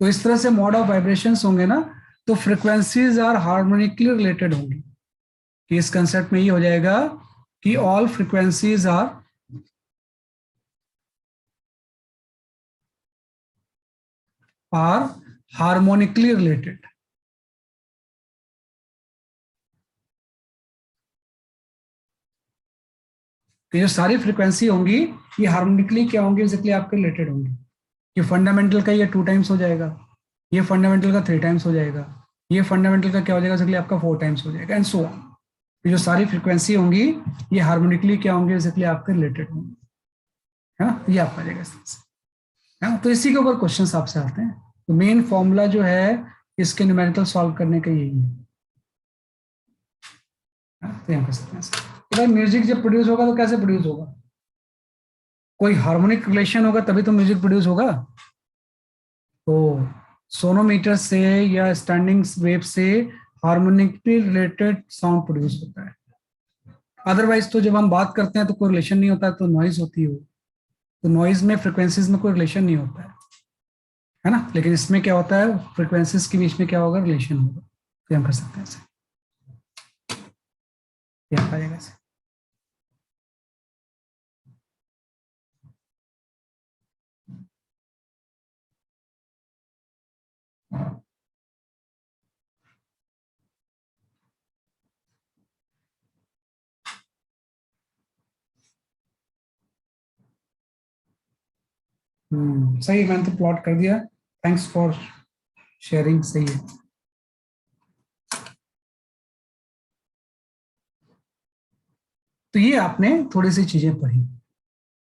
तो इस तरह से मॉड ऑफ वाइब्रेशंस होंगे ना, तो फ्रिक्वेंसीज आर हार्मोनिकली रिलेटेड होंगी। कि इस कंसेप्ट में ये हो जाएगा कि all frequencies are harmonically related. कि जो सारी फ्रिक्वेंसी होंगी ये हार्मोनिकली क्या होंगी बेसिकली आपके रिलेटेड होंगी। ये फंडामेंटल का ये 2 टाइम्स हो जाएगा, ये फंडामेंटल का 3 टाइम्स हो जाएगा, ये फंडामेंटल का क्या हो जाएगा बेसिकली आपका 4 टाइम्स हो जाएगा, एंड सो ऑन। ये जो सारी फ्रिक्वेंसी होंगी ये हार्मोनिकली क्या होंगे बेसिकली आपके रिलेटेड होंगे, है ना। ये आपका जाएगा इस तरह से, है ना। तो इसी के ऊपर क्वेश्चन आपसे आते हैं। तो मेन फॉर्मूला जो है इसके न्यूमेरिकल सॉल्व करने का यही है, तो यहाँ कर सकते हैं। म्यूजिक जब प्रोड्यूस होगा तो कैसे प्रोड्यूस होगा, कोई हार्मोनिक रिलेशन होगा तभी तो म्यूजिक प्रोड्यूस होगा। तो सोनोमीटर से या स्टैंडिंग वेव से हार्मोनिकली रिलेटेड साउंड प्रोड्यूस होता है। अदरवाइज तो जब हम बात करते हैं तो कोई रिलेशन नहीं होता, तो नॉइज होती है। तो नॉइज में फ्रिक्वेंसीज में कोई रिलेशन नहीं होता है ना। लेकिन इसमें क्या होता है, फ्रिक्वेंसीज के बीच में क्या होगा, रिलेशन होगा। तो हम कर सकते हैं ऐसे, क्या आ जाएगा ऐसे। सही है, मैंने तो प्लॉट कर दिया। Thanks for sharing. सही है। तो ये आपने थोड़ी सी चीजें पढ़ी।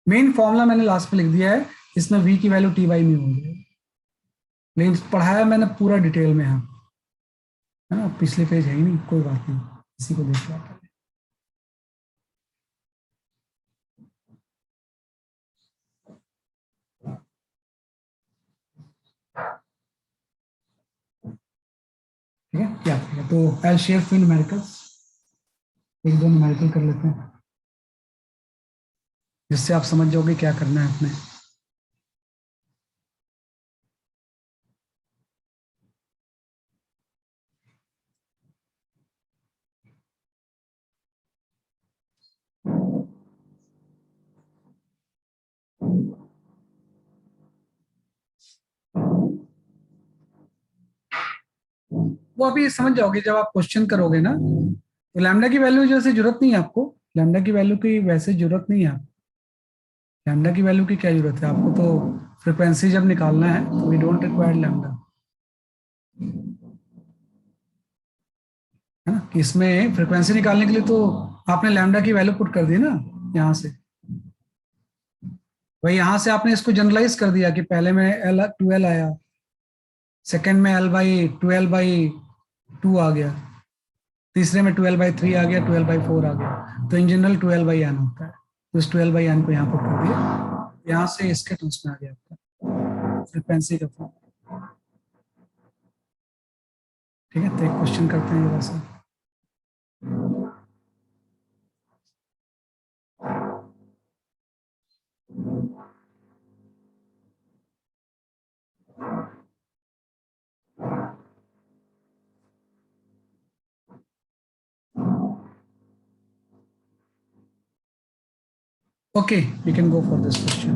मेन फॉर्मूला मैंने लास्ट में लिख दिया है, इसमें v की वैल्यू टी बाई म्यू हो गई, लेकिन पढ़ाया मैंने पूरा डिटेल में है ना। पिछले पेज है ही नहीं, कोई बात नहीं, इसी को देख लो। ठीक है, क्या है तो आई शेयर फ्यू न्यूमेरिकल्स, एक दो न्यूमेरिकल कर लेते हैं जिससे आप समझ जाओगे क्या करना है अपने। वो अभी समझ जाओगे जब आप क्वेश्चन करोगे ना। तो लैम्डा की वैल्यू जैसे जरूरत नहीं है आपको, लैम्डा की वैल्यू की वैसे जरूरत नहीं है आपको। लैम्डा की वैल्यू की क्या जरूरत है आपको, तो फ्रिक्वेंसी जब निकालना है तो वी डोंट रिक्वायर लैम्डा, है ना। कि इसमें फ्रिक्वेंसी निकालने के लिए तो आपने लैम्डा की वैल्यू पुट कर दी ना यहाँ से। वही यहाँ से आपने इसको जनरलाइज कर दिया कि पहले में एल 2L आया, सेकेंड में L/12/2 आ गया, तीसरे में 12/3 आ गया, 12/4 आ गया। तो इन जनरल 12/n होता है। तो इस 12/n को यहाँ पुट कर दिया, यहाँ से इसके टर्म्स में आ गया आपका फ्रिक्वेंसी का फॉर्म। ठीक है, तो एक क्वेश्चन करते हैं जरा सा। Okay, we can go for this question.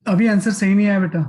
अभी आंसर सही नहीं आया बेटा।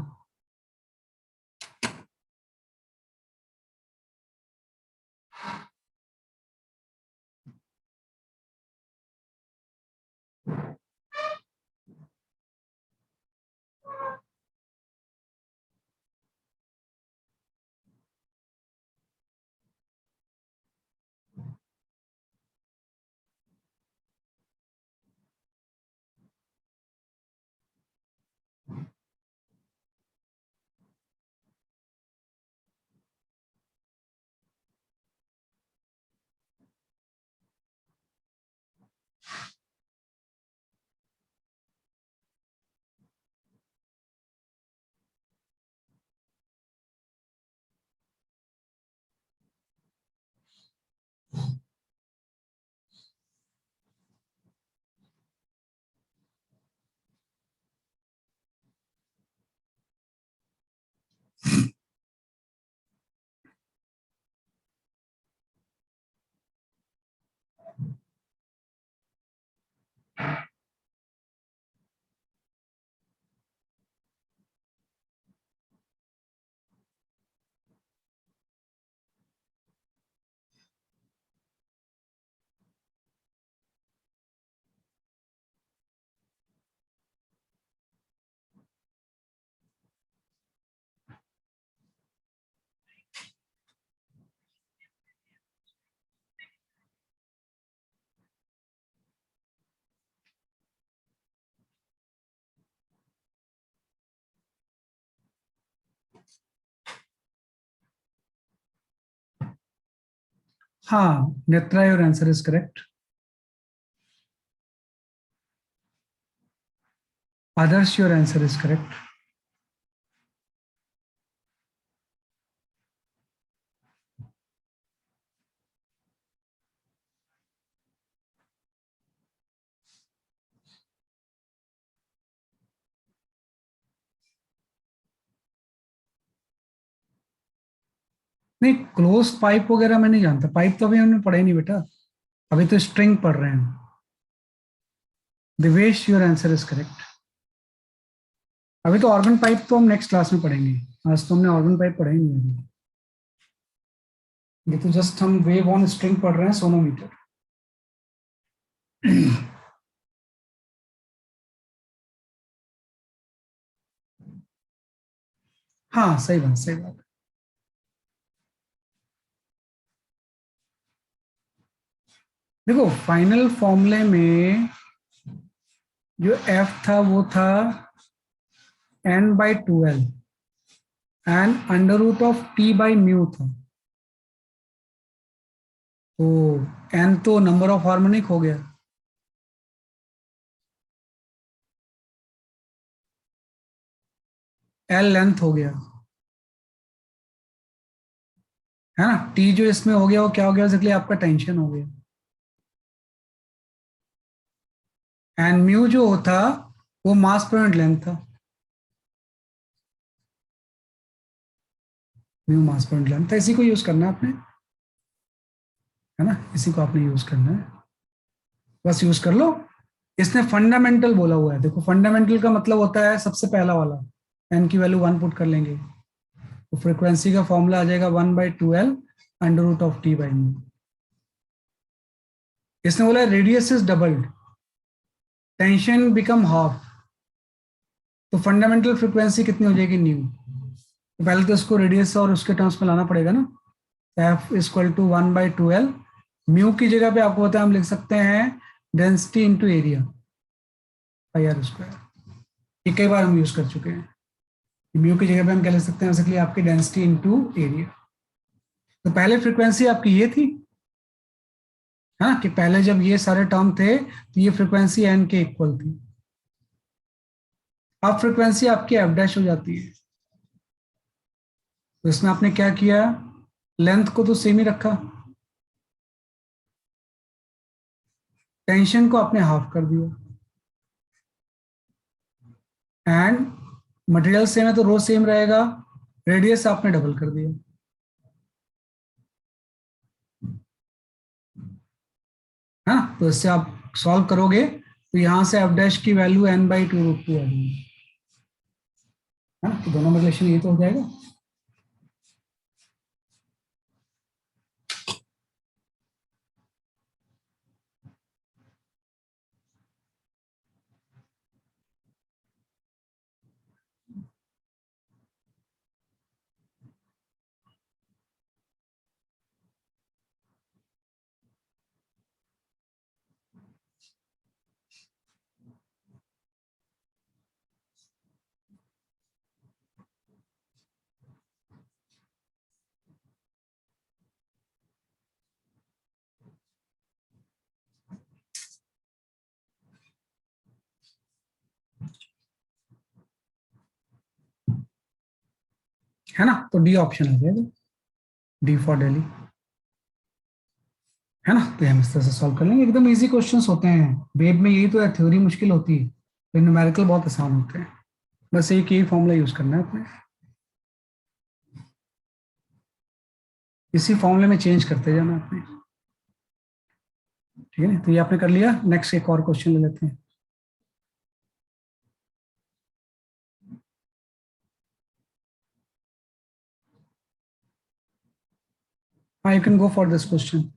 हाँ, Netra, your answer is correct. Others, your answer is correct. नहीं, क्लोज पाइप वगैरह मैं नहीं जानता. पाइप तो अभी हमने पढ़ा ही नहीं बेटा, अभी तो स्ट्रिंग पढ़ रहे हैं. Divesh, your answer is correct. अभी तो ऑर्गन पाइप तो हम नेक्स्ट क्लास में पढ़ेंगे. आज तो हमने ऑर्गन पाइप पढ़ा ही नहीं अभी. ये तो जस्ट हम वेव ऑन स्ट्रिंग पढ़ रहे हैं, सोनोमीटर. हाँ, सही बात, सही बात. देखो, फाइनल फॉर्मूले में जो एफ था वो था n/12 and under root of t/μ था. तो n तो नंबर ऑफ हार्मोनिक हो गया, l लेंथ हो गया, है ना. t जो इसमें हो गया वो क्या हो गया, बेसिकली आपका टेंशन हो गया. एंड म्यू जो होता वो मास पर यूनिट लेंथ था. म्यू मास पर यूनिट लेंथ था. इसी को यूज करना है आपने, है ना. इसी को आपने यूज करना है, बस यूज कर लो. इसने फंडामेंटल बोला हुआ है. देखो, फंडामेंटल का मतलब होता है सबसे पहला वाला. एन की वैल्यू 1 पुट कर लेंगे तो फ्रीक्वेंसी का फॉर्मूला आ जाएगा 1/12 अंडर रूट ऑफ t/μ. इसने बोला radius is doubled, tension become half, तो फंडामेंटल फ्रीक्वेंसी कितनी हो जाएगी, न्यू. तो पहले तो इसको रेडियस और उसके टर्म्स में लाना पड़ेगा ना. F equal to 1/12. म्यू की जगह पे आपको पता है हम लिख सकते हैं डेंसिटी इंटू एरिया, πr². ये कई बार हम यूज कर चुके हैं. म्यू की जगह पे हम क्या लिख सकते हैं, बेसिकली आपकी डेंसिटी इंटू एरिया. तो पहले फ्रीक्वेंसी आपकी ये थी, हाँ, कि पहले जब ये सारे टर्म थे तो ये फ्रीक्वेंसी एन के इक्वल थी. अब फ्रीक्वेंसी आपकी एफ डैश हो जाती है. तो इसमें आपने क्या किया, लेंथ को तो सेम ही रखा, टेंशन को आपने हाफ कर दिया, एंड मटेरियल सेम है तो रो सेम रहेगा, रेडियस आपने डबल कर दिया. हाँ, तो इससे आप सॉल्व करोगे तो यहां से एफ डैश की वैल्यू n/2√2 आ जाएगी. हाँ, तो दोनों में रिलेशन ये तो हो जाएगा. है ना. तो डी ऑप्शन आ जाएगा, डी फॉर दिल्ली, है ना. तो हम इस तरह से सॉल्व कर लेंगे. एकदम इजी क्वेश्चंस होते हैं. वेब में यही तो है, थ्योरी मुश्किल होती है, तो न्यूमेरिकल बहुत आसान होते हैं. बस एक ही फॉर्मूला यूज करना है अपने, इसी फॉर्मूले में चेंज करते जाना आपने. ठीक है, तो ये आपने कर लिया. नेक्स्ट एक और क्वेश्चन ले लेते हैं. हाँ, you can go for this question.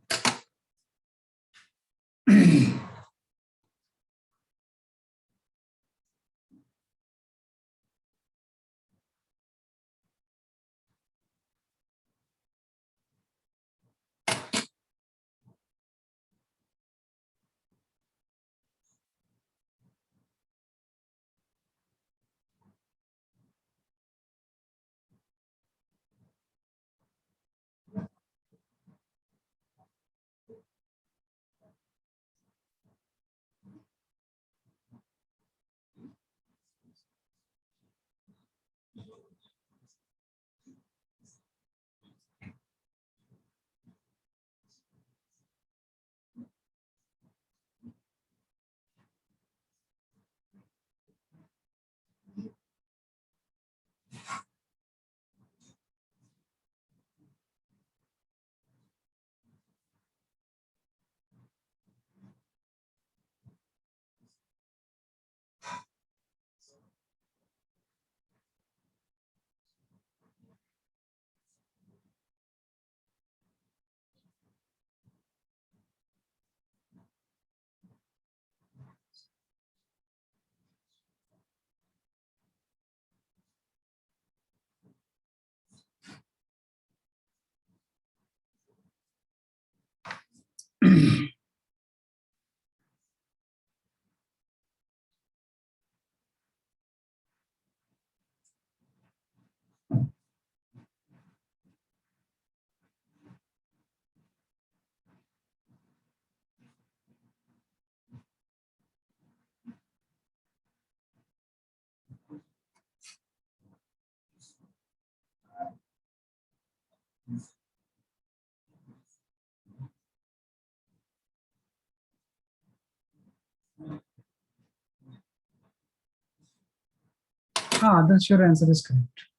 हाँ, that's your answer is correct.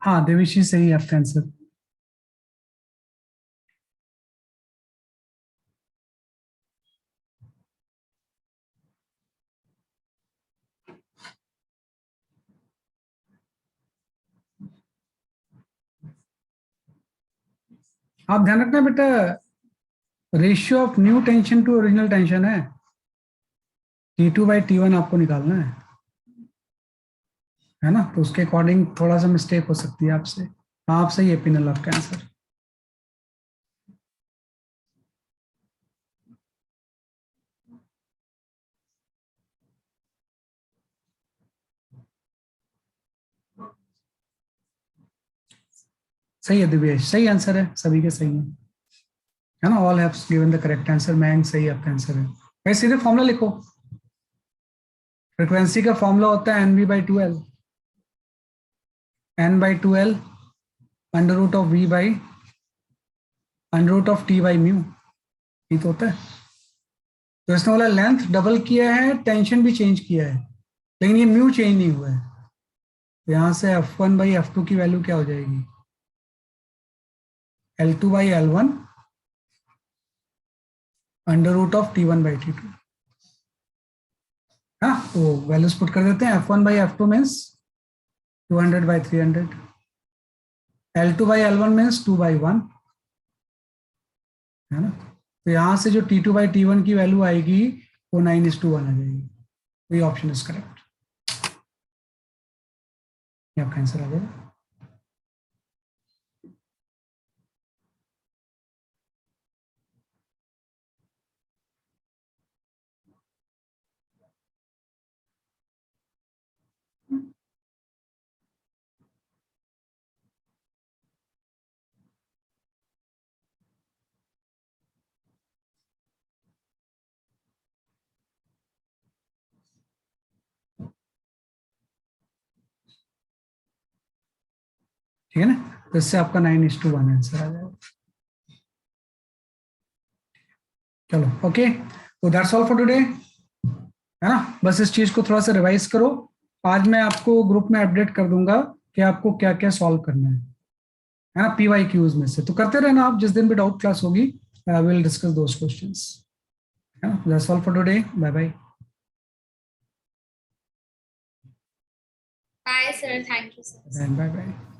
हाँ देवेशी, सही है आपका आंसर. आप ध्यान रखना बेटा, ratio of new tension to original tension है. T2/T1 आपको निकालना है ना? तो उसके अकॉर्डिंग थोड़ा सा मिस्टेक हो सकती है आपसे. हाँ, आप सही है पिनल, आपका आंसर. सही है दिव्येश, सही आंसर है, सभी के सही है ना? All have given the correct answer. Mayank, सही आपका आंसर है. भाई सीधे फॉर्मूला लिखो. फ्रीक्वेंसी का फॉर्मूला होता है NV/2L. N/2L √V/ √T/μ. ये तो होता है. तो इसने बोला लेंथ डबल किया है, टेंशन भी चेंज किया है, लेकिन ये म्यू चेंज नहीं हुआ है. तो यहां से F1/F2 की वैल्यू क्या हो जाएगी? L2/L1 √T1/T2. हाँ, तो वैल्यूज पुट कर देते हैं. F1/F2 means 200/300. L2/L1 मीन्स 2/1, है ना? तो यहां से जो T2/T1 की वैल्यू आएगी वो 9:1 आ जाएगी. ये ऑप्शन इज करेक्ट. ये आपका आंसर आ जाएगा. ठीक है ना? तो इससे आपका 9:1 आंसर आ जाएगा. चलो, ओके. तो दैट्स ऑल फॉर टुडे, है ना? बस इस चीज को थोड़ा सा रिवाइज करो. आज मैं आपको ग्रुप में अपडेट कर दूंगा कि आपको क्या क्या सॉल्व करना है ना? PYQs में से तो करते रहना आप. जिस दिन भी डाउट क्लास होगी I will discuss those questions, है ना? That's all for today. Bye bye. Bye, sir. Thank you, sir. Bye bye.